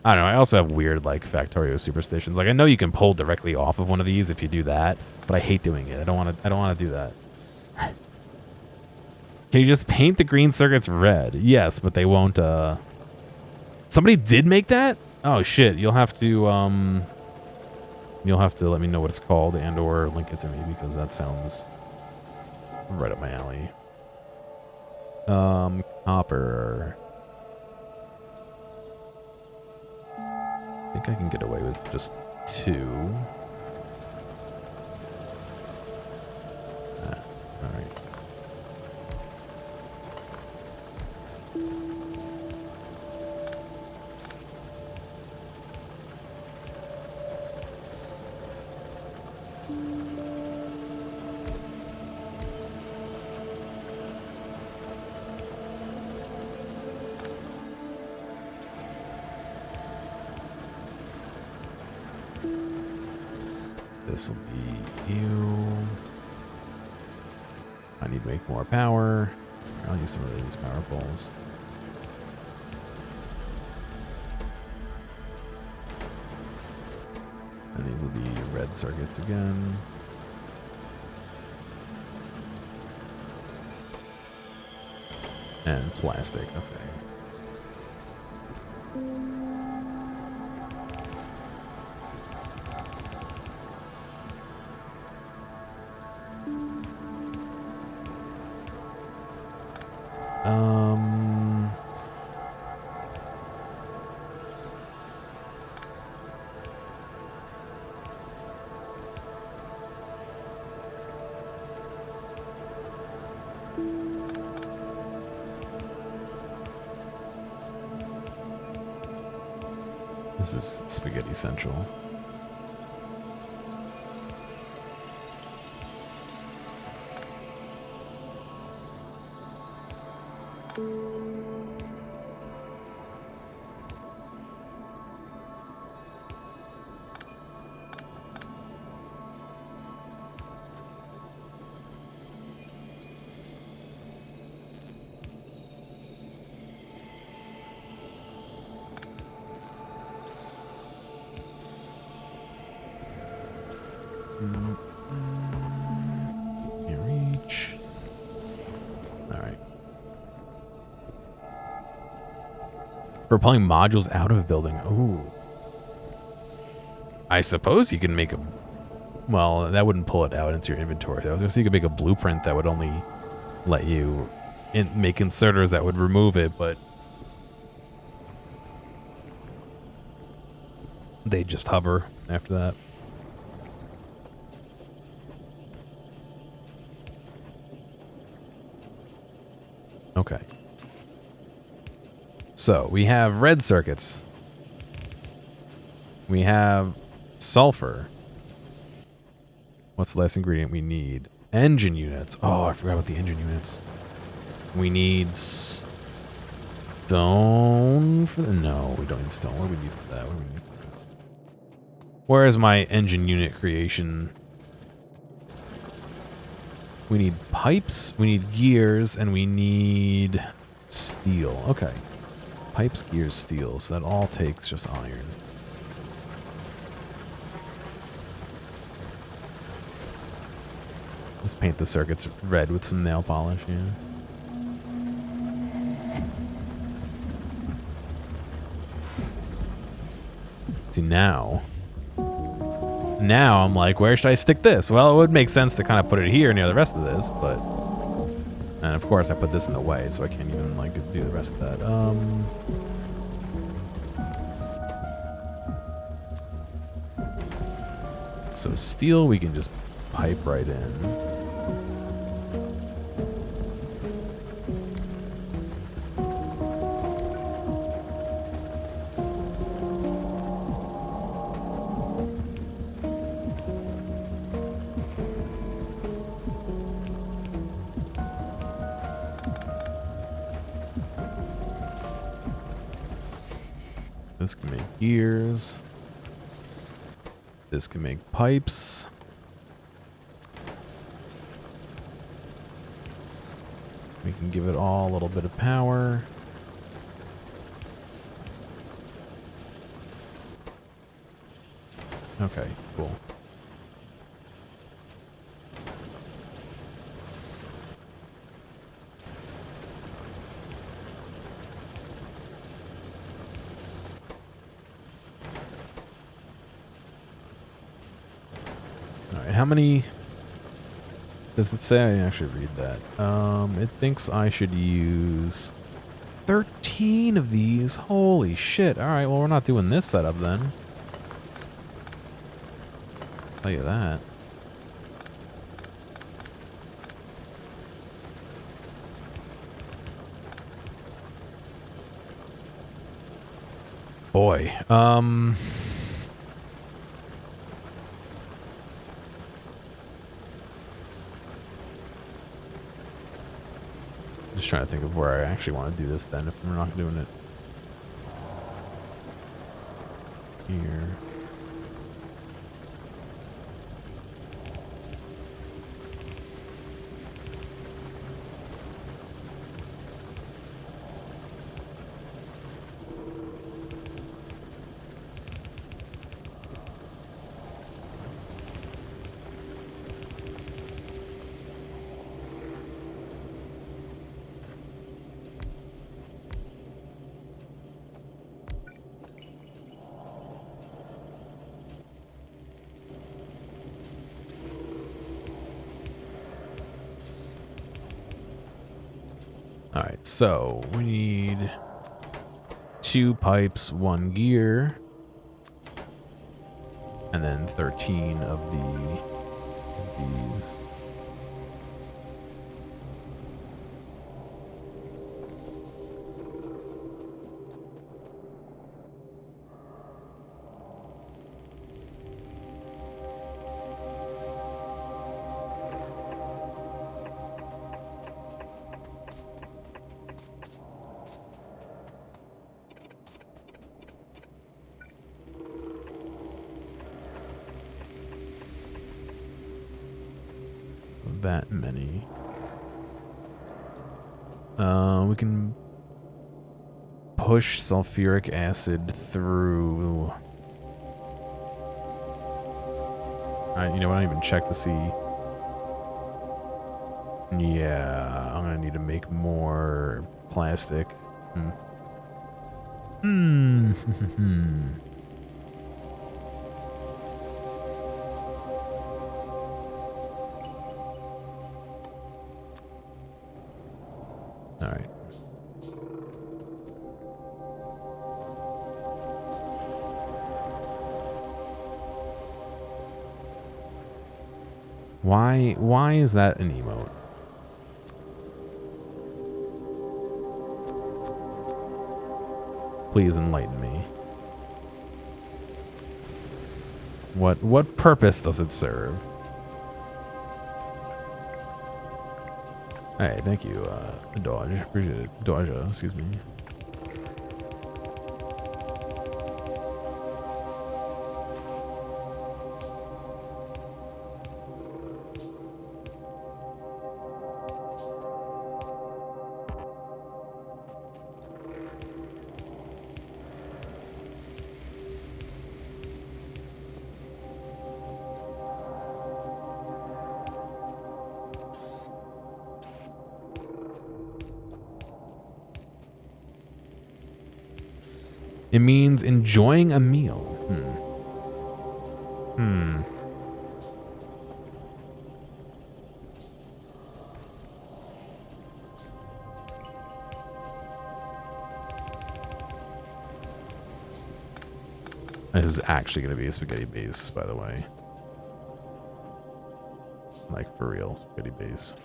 I don't know. I also have weird, like, Factorio superstitions. Like, I know you can pull directly off of one of these if you do that, but I hate doing it. I don't want to do that. Can you just paint the green circuits red? Yes, but they won't, Somebody did make that? Oh, shit. You'll have to let me know what it's called and or link it to me because that sounds right up my alley. Copper. I think I can get away with just 2. All right. This will be you. I need to make more power. I'll use some of these power poles. And these will be red circuits again. And plastic, okay. This is Spaghetti Central. Can't reach. All right. For pulling modules out of a building. Ooh. I suppose you can make a... Well, that wouldn't pull it out into your inventory. I was just you could make a blueprint that would only let you make inserters that would remove it, but they just hover after that. Okay. So we have red circuits. We have sulfur. What's the last ingredient we need? Engine units. Oh, I forgot about the engine units. We need stone for the... No, we don't need stone. What do we need for that? What do we need for that? Where is my engine unit creation? We need pipes, we need gears, and we need steel. Okay. Pipes, gears, steel. So that all takes just iron. Just paint the circuits red with some nail polish, yeah. See, now I'm like, where should I stick this? Well, it would make sense to kind of put it here near the rest of this, but... And of course I put this in the way, so I can't even like do the rest of that. So steel we can just pipe right in. This can make gears. This can make pipes. We can give it all a little bit of power. Okay, cool. How many does it say? I didn't actually read that. It thinks I should use 13 of these. Holy shit. All right, well, we're not doing this setup then. Tell you that. Boy, just trying to think of where I actually want to do this then if we're not doing it here. All right, so we need 2 pipes, 1 gear, and then 13 of these. That many. We can push sulfuric acid through You know what? I didn't even check to see. Yeah, I'm gonna need to make more plastic. Hmm. All right. Why is that an emote? Please enlighten me. What purpose does it serve? Hey, thank you, Dodge. Appreciate it. Dodge, excuse me. It means enjoying a meal. This is actually going to be a spaghetti base, by the way. Like, for real, spaghetti base.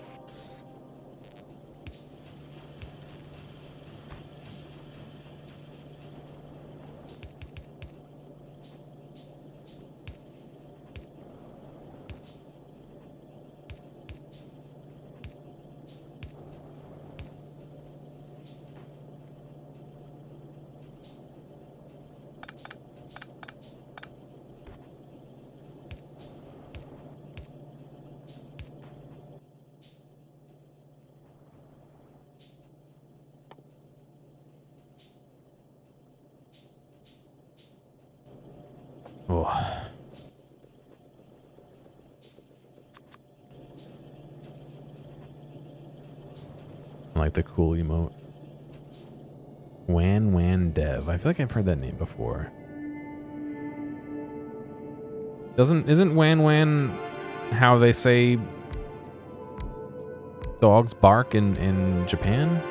Oh. I like the cool emote. Wan Dev. I feel like I've heard that name before. Isn't Wan how they say dogs bark in Japan?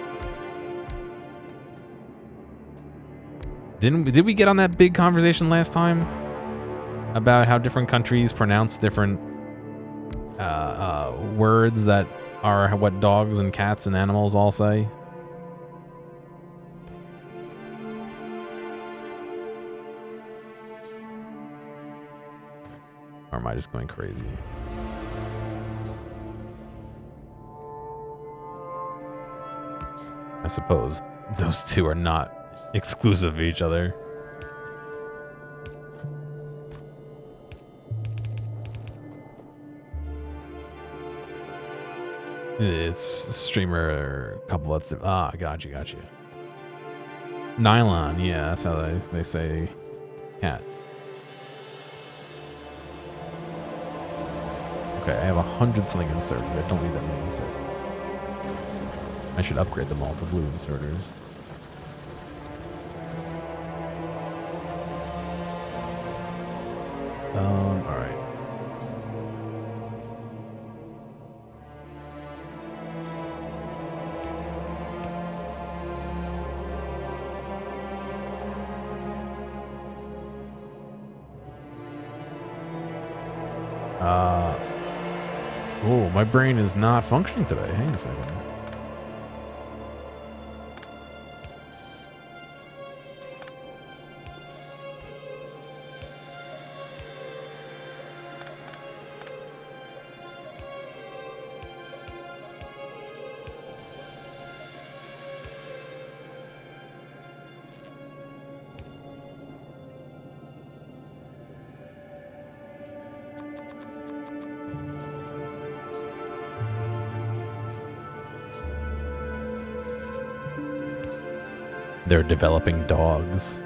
Did we get on that big conversation last time about how different countries pronounce different words that are what dogs and cats and animals all say? Or am I just going crazy? I suppose those two are not exclusive of each other. It's streamer couple of gotcha. Nylon, yeah, that's how they say cat. Okay, I have 100 something inserters. I don't need that many inserters. I should upgrade them all to blue inserters. All right. Oh, my brain is not functioning today. Hang on a second. They're developing dogs.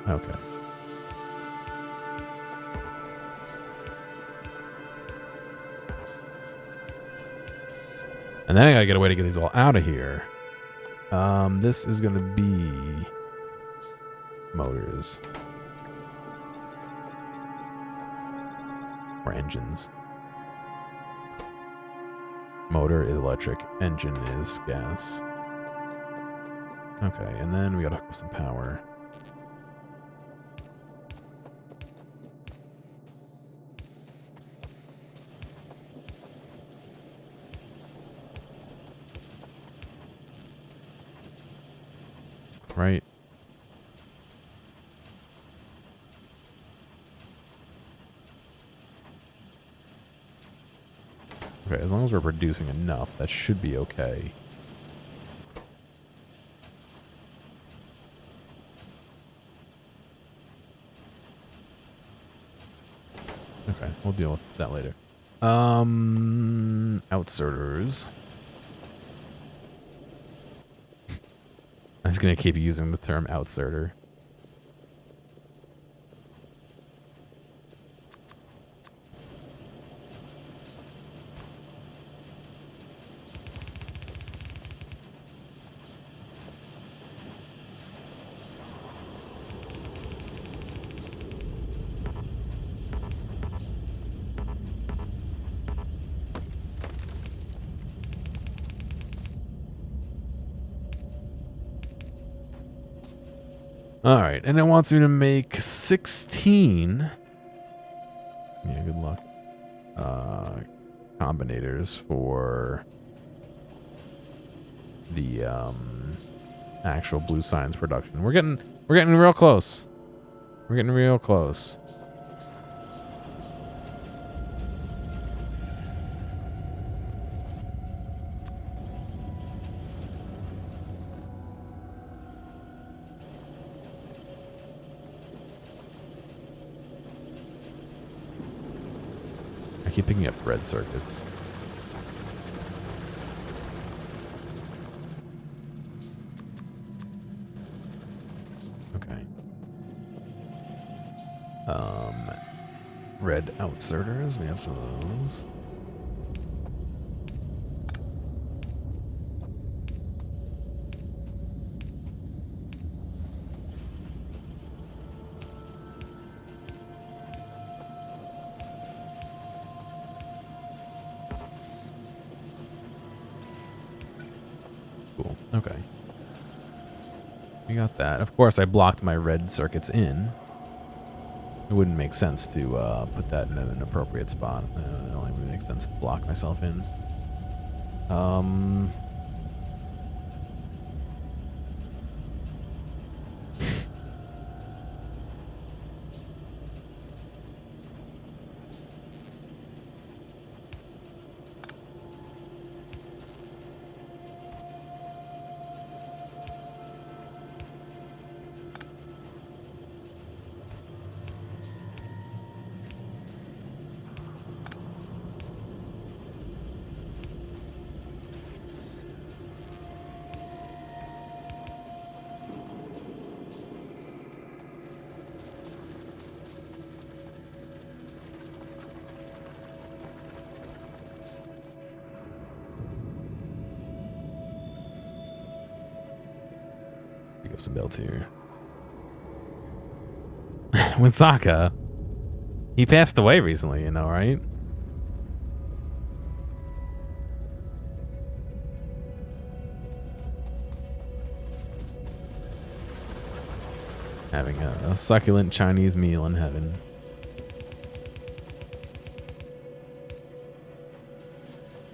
Okay. And then I gotta get a way to get these all out of here. This is gonna be motors. Or engines. Motor is electric, engine is gas. Okay, and then we gotta hook up some power. Right? Okay, as long as we're producing enough, that should be okay. Okay, we'll deal with that later. Outserters. I'm just gonna keep using the term outserter. Alright, and it wants me to make 16. Yeah, good luck. Combinators for the actual blue signs production. We're getting real close. We're getting real close. I keep picking up red circuits. Okay. Red outserters. We have some of those. Cool. Okay. We got that. Of course, I blocked my red circuits in. It wouldn't make sense to put that in an appropriate spot. It only would make sense to block myself in. Pick up some belts here. Wisaka. He passed away recently, you know, right? Having a succulent Chinese meal in heaven.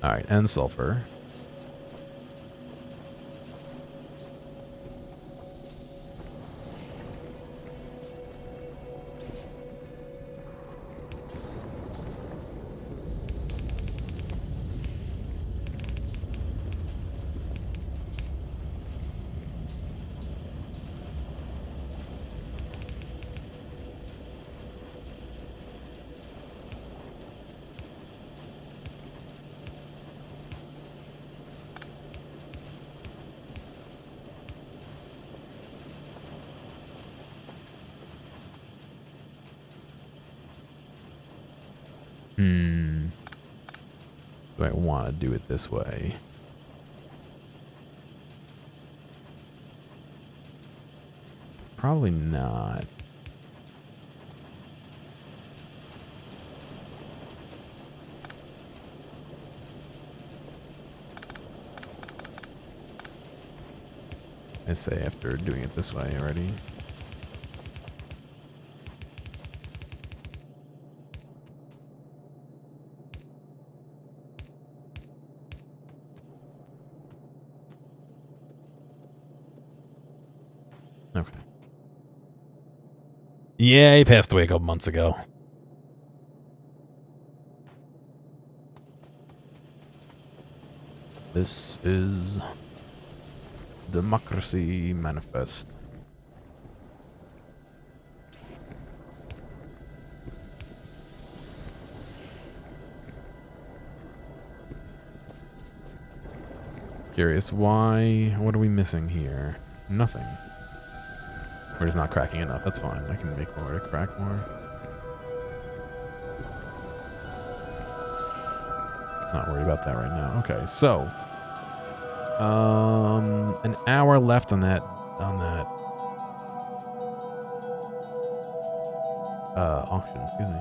Alright, and sulfur. Do I want to do it this way? Probably not. I say after doing it this way already. Okay. Yeah, he passed away a couple months ago. This is Democracy Manifest. Curious why? What are we missing here? Nothing. We're just not cracking enough. That's fine. I can make more to crack more. Not worried about that right now. Okay, so an hour left on that auction, excuse me.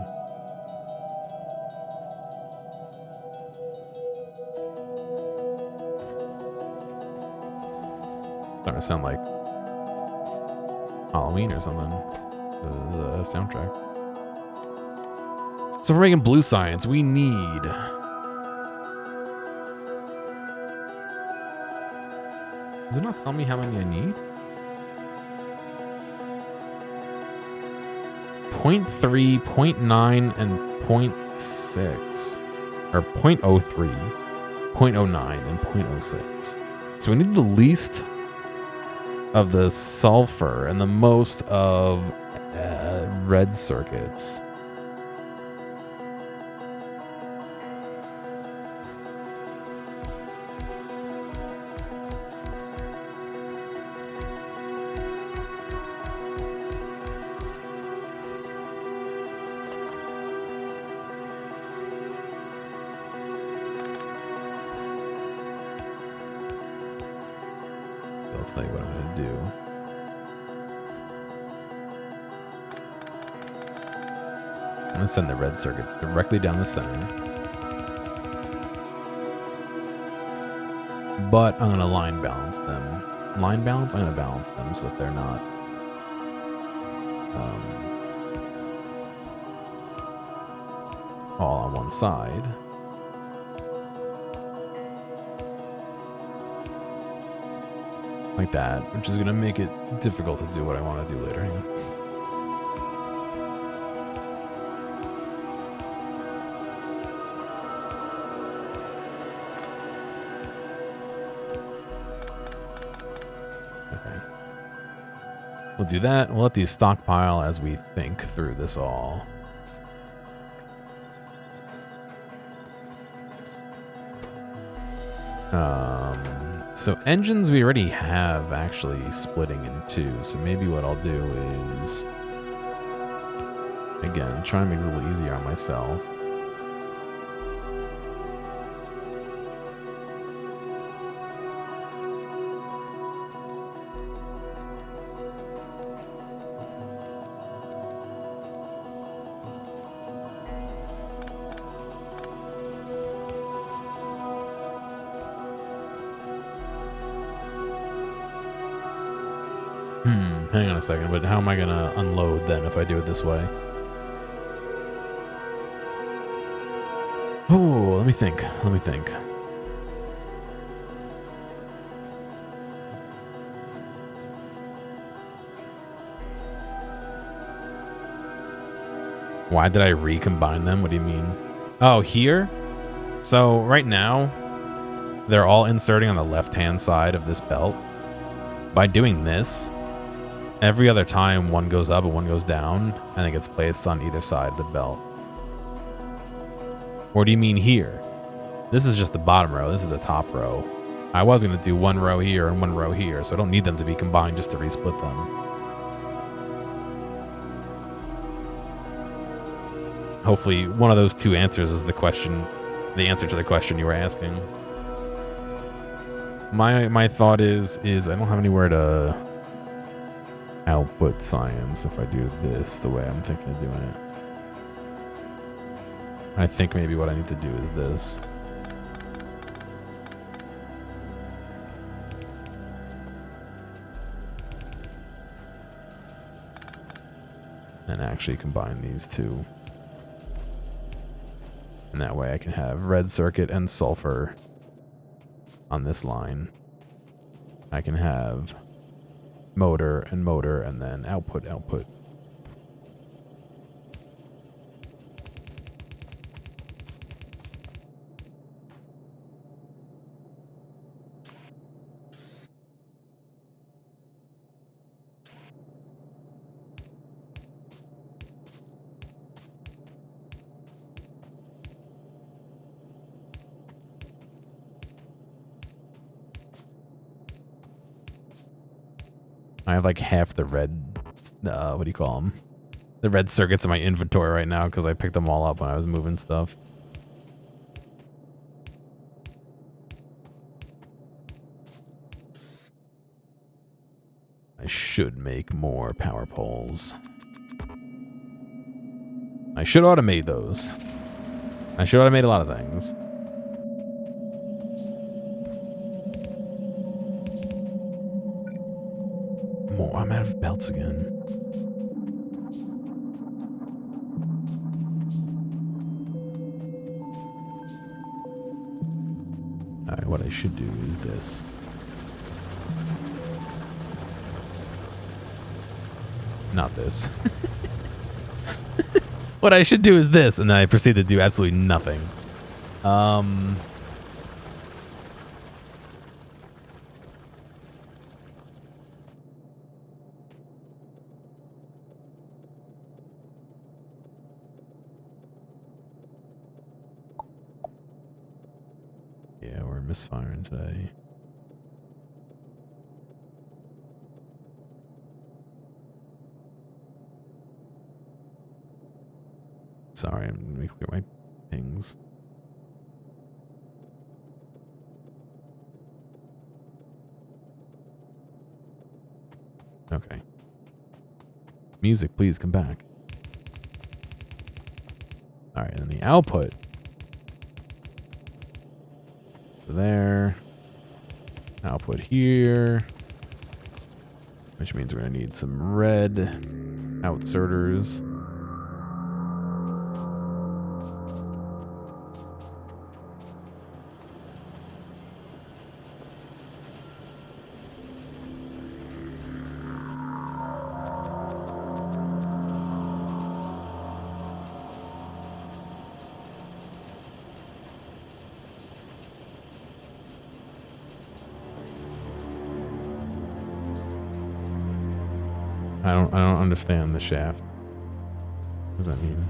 Starting to sound like Halloween or something. The soundtrack. So for making blue science, we need does it not tell me how many I need? 0.3, 0.9, and 0.6. Or 0.03, 0.09, and 0.06. So we need the least of the sulfur and the most of red circuits. I'll tell you what I'm going to do. I'm going to send the red circuits directly down the center. But I'm going to line balance them. Line balance? I'm going to balance them so that they're not all on one side. Like that, which is going to make it difficult to do what I want to do later. Hang on. Okay. We'll do that. We'll let these stockpile as we think through this all. So engines we already have actually splitting in two. So maybe what I'll do is, again, try and make it a little easier on myself. Hang on a second, but how am I going to unload then if I do it this way? Oh, let me think. Why did I recombine them? What do you mean? Oh, here? So right now, they're all inserting on the left-hand side of this belt. By doing this, every other time one goes up and one goes down, and it gets placed on either side of the belt. Or do you mean here? This is just the bottom row. This is the top row. I was going to do one row here and one row here, so I don't need them to be combined just to resplit them. Hopefully one of those two answers is the answer to the question you were asking. My thought is I don't have anywhere to output science if I do this the way I'm thinking of doing it. I think maybe what I need to do is this. And actually combine these two. And that way I can have red circuit and sulfur on this line. I can have motor, and then output. I have like half the red, what do you call them? The red circuits in my inventory right now because I picked them all up when I was moving stuff. I should make more power poles. I should automate those. I should automate a lot of things. More. I'm out of belts again. Alright, what I should do is this. Not this. What I should do is this, and then I proceed to do absolutely nothing. Yeah, we're misfiring today. Sorry, let me clear my pings. Okay. Music, please come back. Alright, and the output. There. Output here. Which means we're going to need some red outserters. I don't understand the shaft. What does that mean?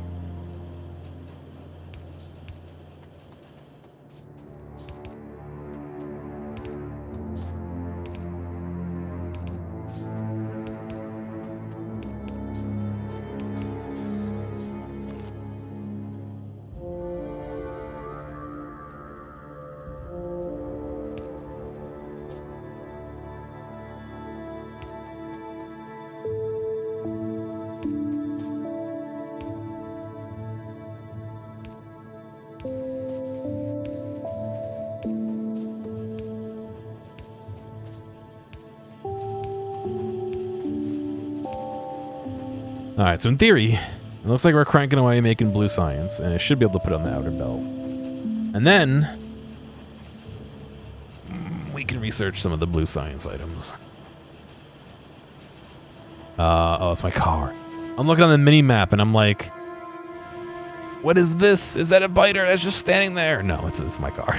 Alright, so in theory, it looks like we're cranking away making blue science, and it should be able to put on the outer belt. And then we can research some of the blue science items. Oh, it's my car. I'm looking on the mini map and I'm like, what is this? Is that a biter that's just standing there? No, it's my car.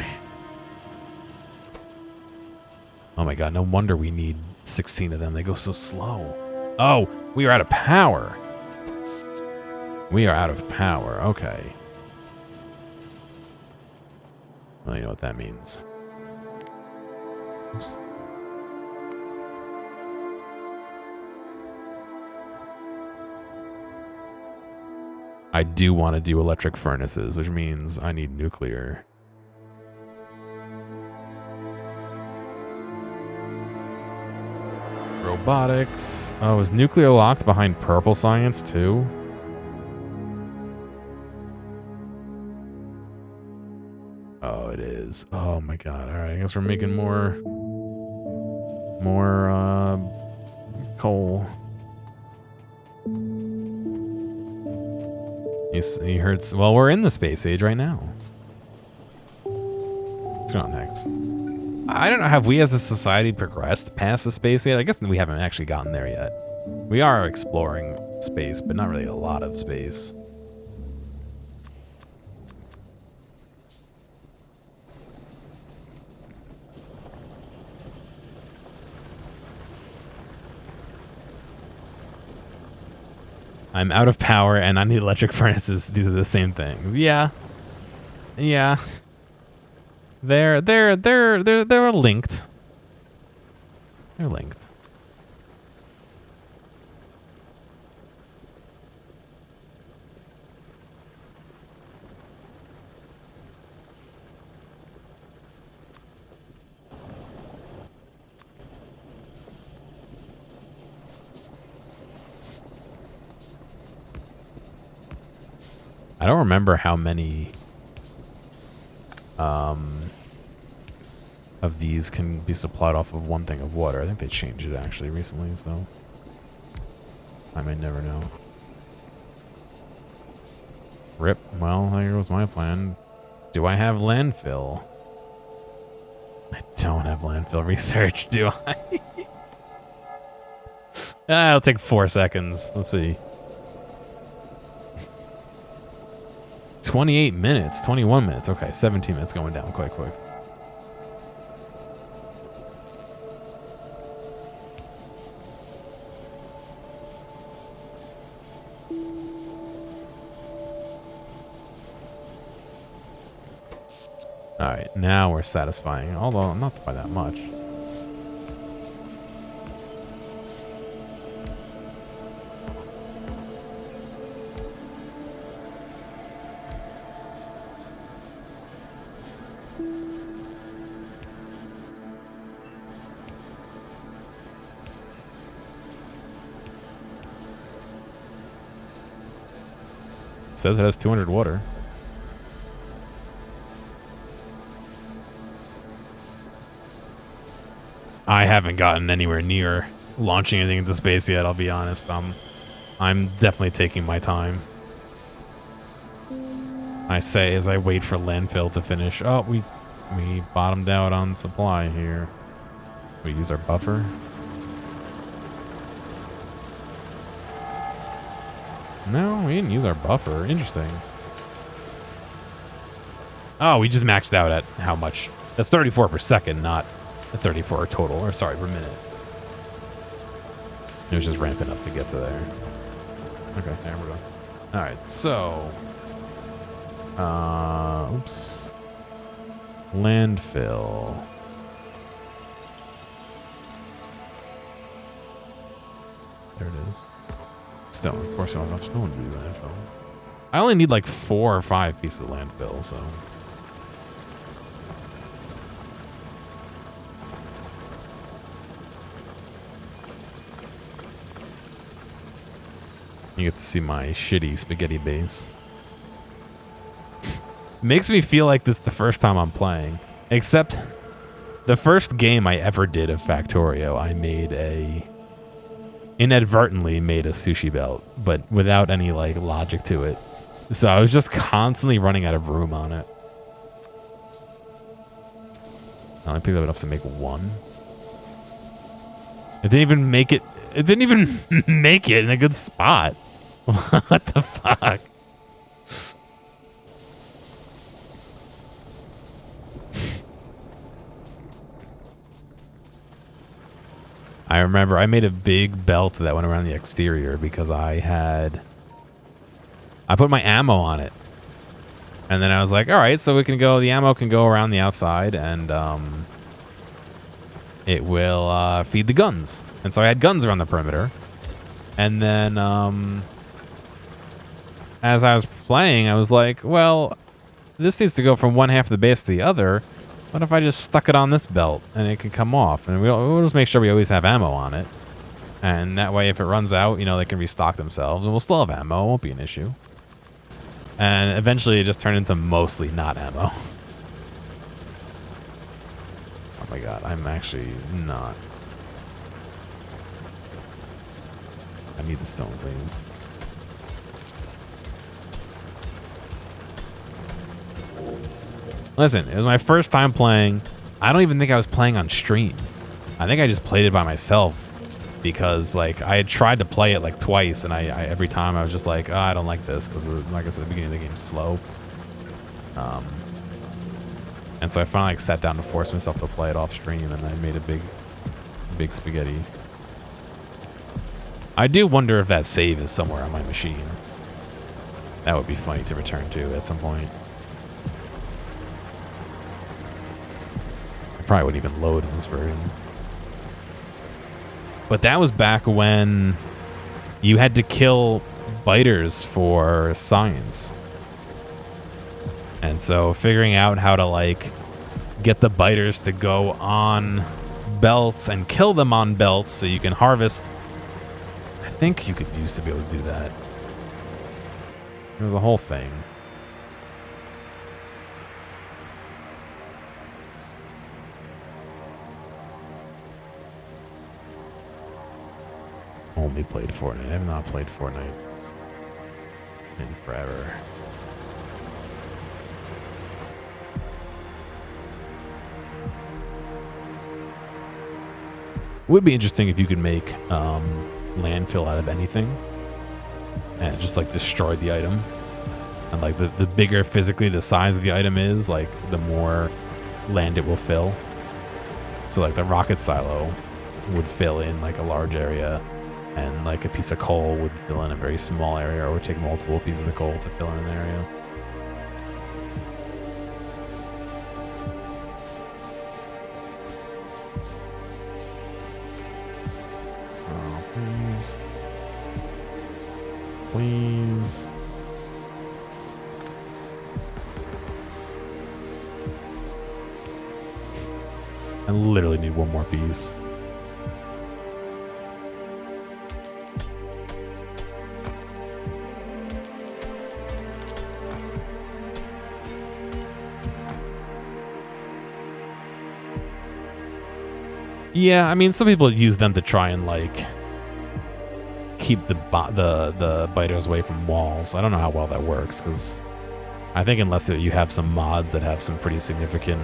Oh my god, no wonder we need 16 of them. They go so slow. Oh, we are out of power. We are out of power. Okay. Well, you know what that means. Oops. I do want to do electric furnaces, which means I need nuclear. Robotics. Oh, is nuclear locked behind purple science too? Oh, it is. Oh my god. All right, I guess we're making more coal. You heard. Well, we're in the space age right now. What's going on next? I don't know. Have we as a society progressed past the space age? I guess we haven't actually gotten there yet. We are exploring space, but not really a lot of space. I'm out of power and I need electric furnaces. These are the same things. Yeah. Yeah. They're linked. They're linked. I don't remember how many of these can be supplied off of one thing of water. I think they changed it actually recently, so I may never know. Rip. Well, here goes my plan. Do I have landfill? I don't have landfill research, do I? It'll take 4 seconds. Let's see. 28 minutes, 21 minutes. Okay, 17 minutes going down quite quick. All right, now we're satisfying, although not by that much. It says it has 200 water. I haven't gotten anywhere near launching anything into space yet, I'll be honest. I'm definitely taking my time. I say as I wait for landfill to finish. Oh, we bottomed out on supply here. We use our buffer. No, we didn't use our buffer. Interesting. Oh, we just maxed out at how much? That's 34 per second, not 34 total, or sorry, per minute. It was just ramping up to get to there. Okay, there we go. All right, so, oops, landfill. There it is. Stone, of course, I don't have enough stone to do landfill. I only need like 4 or 5 pieces of landfill, so. You get to see my shitty spaghetti base. Makes me feel like this is the first time I'm playing. Except the first game I ever did of Factorio, I inadvertently made a sushi belt, but without any like logic to it. So I was just constantly running out of room on it. I only picked up enough to make one. It didn't even make it. It didn't even make it in a good spot. What the fuck? I remember I made a big belt that went around the exterior because I put my ammo on it. And then I was like, all right, so the ammo can go around the outside and it will feed the guns. And so I had guns around the perimeter. And then as I was playing, I was like, well, this needs to go from one half of the base to the other. What if I just stuck it on this belt and it could come off? And we'll just make sure we always have ammo on it. And that way, if it runs out, you know, they can restock themselves and we'll still have ammo. It won't be an issue. And eventually it just turned into mostly not ammo. Oh my god, I'm actually not. I need the stone, please. Listen, it was my first time playing. I don't even think I was playing on stream. I think I just played it by myself because, like, I had tried to play it like twice, and I every time I was just like, oh, I don't like this because, like I said, the beginning of the game's slow. And so I finally like sat down to force myself to play it off stream, and I made a big spaghetti. I do wonder if that save is somewhere on my machine. That would be funny to return to at some point. It probably wouldn't even load in this version. But that was back when you had to kill biters for science. And so figuring out how to, like, get the biters to go on belts and kill them on belts so you can harvest. I think you could use to be able to do that. It was a whole thing. Only played Fortnite. I have not played Fortnite in forever. It would be interesting if you could make landfill out of anything and just like destroy the item. And like the bigger physically the size of the item is, like the more land it will fill. So like the rocket silo would fill in like a large area, and like a piece of coal would fill in a very small area, or would take multiple pieces of coal to fill in an area. Oh, please. Please. I literally need one more piece. Yeah, I mean, some people use them to try and like keep the biters away from walls. I don't know how well that works, because I think unless you have some mods that have some pretty significant,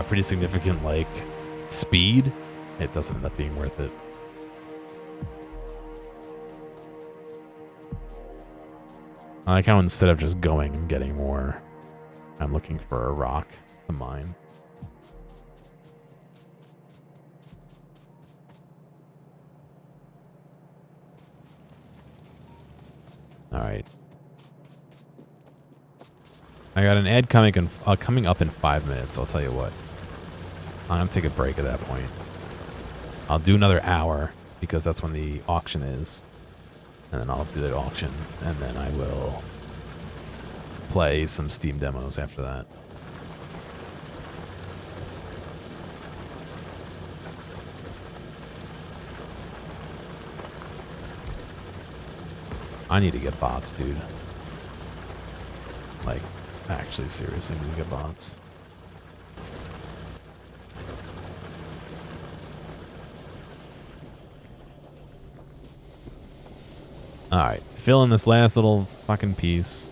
pretty significant like speed, it doesn't end up being worth it. I like how instead of just going and getting more, I'm looking for a rock to mine. All right. I got an ad coming up in 5 minutes, so I'll tell you what. I'm going to take a break at that point. I'll do another hour, because that's when the auction is. And then I'll do the auction, and then I will play some Steam demos after that. I need to get bots, dude. Like, actually, seriously, I need to get bots. Alright, fill in this last little fucking piece.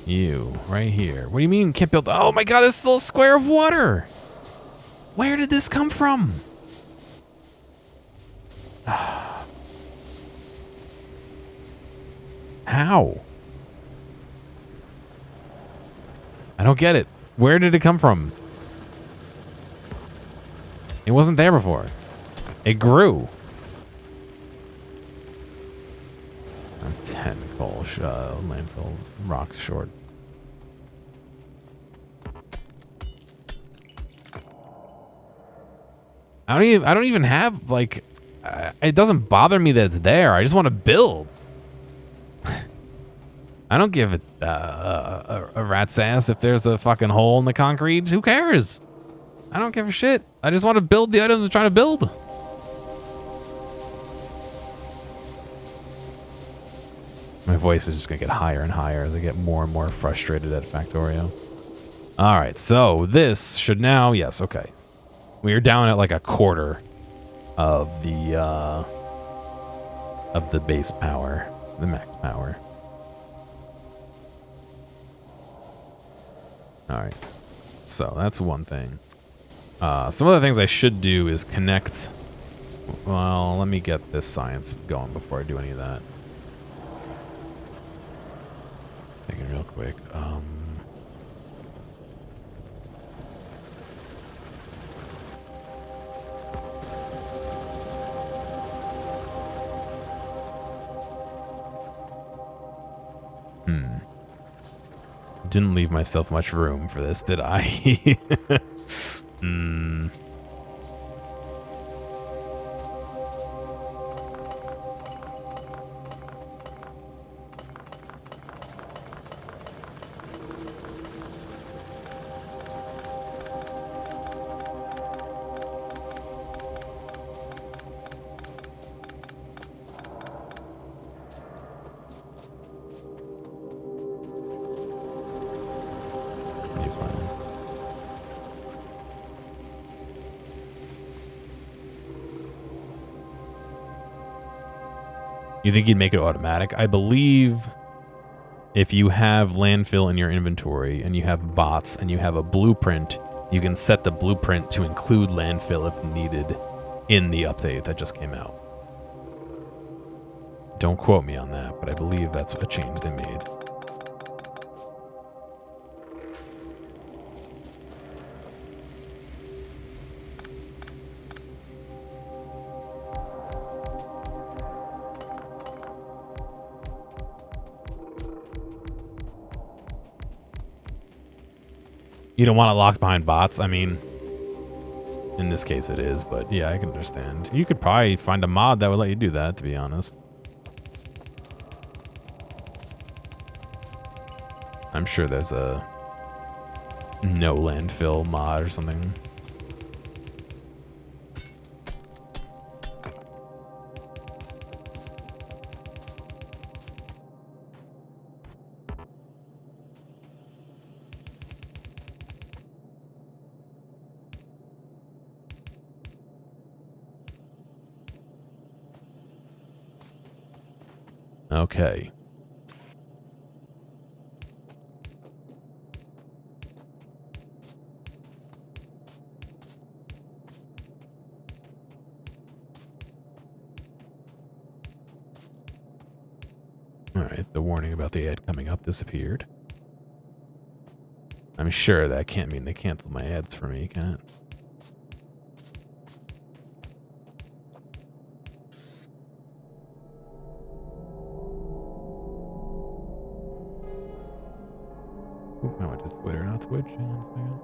You, right here. What do you mean can't build? Oh my god, there's still a square of water! Where did this come from? How? I don't get it. Where did it come from? It wasn't there before. It grew. I'm 10 coal landfill rocks short. I don't even have like it doesn't bother me that it's there. I just want to build. I don't give a rat's ass if there's a fucking hole in the concrete. Who cares? I don't give a shit. I just want to build the items I'm trying to build. My voice is just going to get higher and higher as I get more and more frustrated at Factorio. All right, so this should now, yes, okay. We are down at like a quarter of the base power, the max power. All right, so that's one thing. Some other things I should do is connect. Well, let me get this science going before I do any of that. Just thinking real quick. Didn't leave myself much room for this, did I? You think you'd make it automatic? I believe if you have landfill in your inventory and you have bots and you have a blueprint, you can set the blueprint to include landfill if needed in the update that just came out. Don't quote me on that, but I believe that's a change they made. You don't want it locked behind bots? I mean, in this case it is, but yeah, I can understand. You could probably find a mod that would let you do that, to be honest. I'm sure there's a no landfill mod or something. Okay. All right, the warning about the ad coming up disappeared. I'm sure that can't mean they canceled my ads for me, can it? Ooh, I went to Twitter, not Twitch. Hang on a second.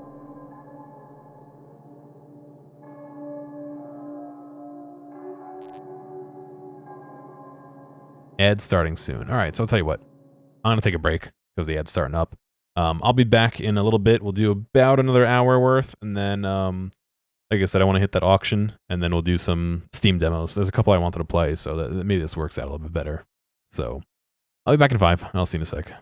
Ad starting soon. All right, so I'll tell you what. I'm going to take a break because the ad's starting up. I'll be back in a little bit. We'll do about another hour worth. And then, like I said, I want to hit that auction. And then we'll do some Steam demos. There's a couple I wanted to play, so that maybe this works out a little bit better. So I'll be back in 5. I'll see you in a sec.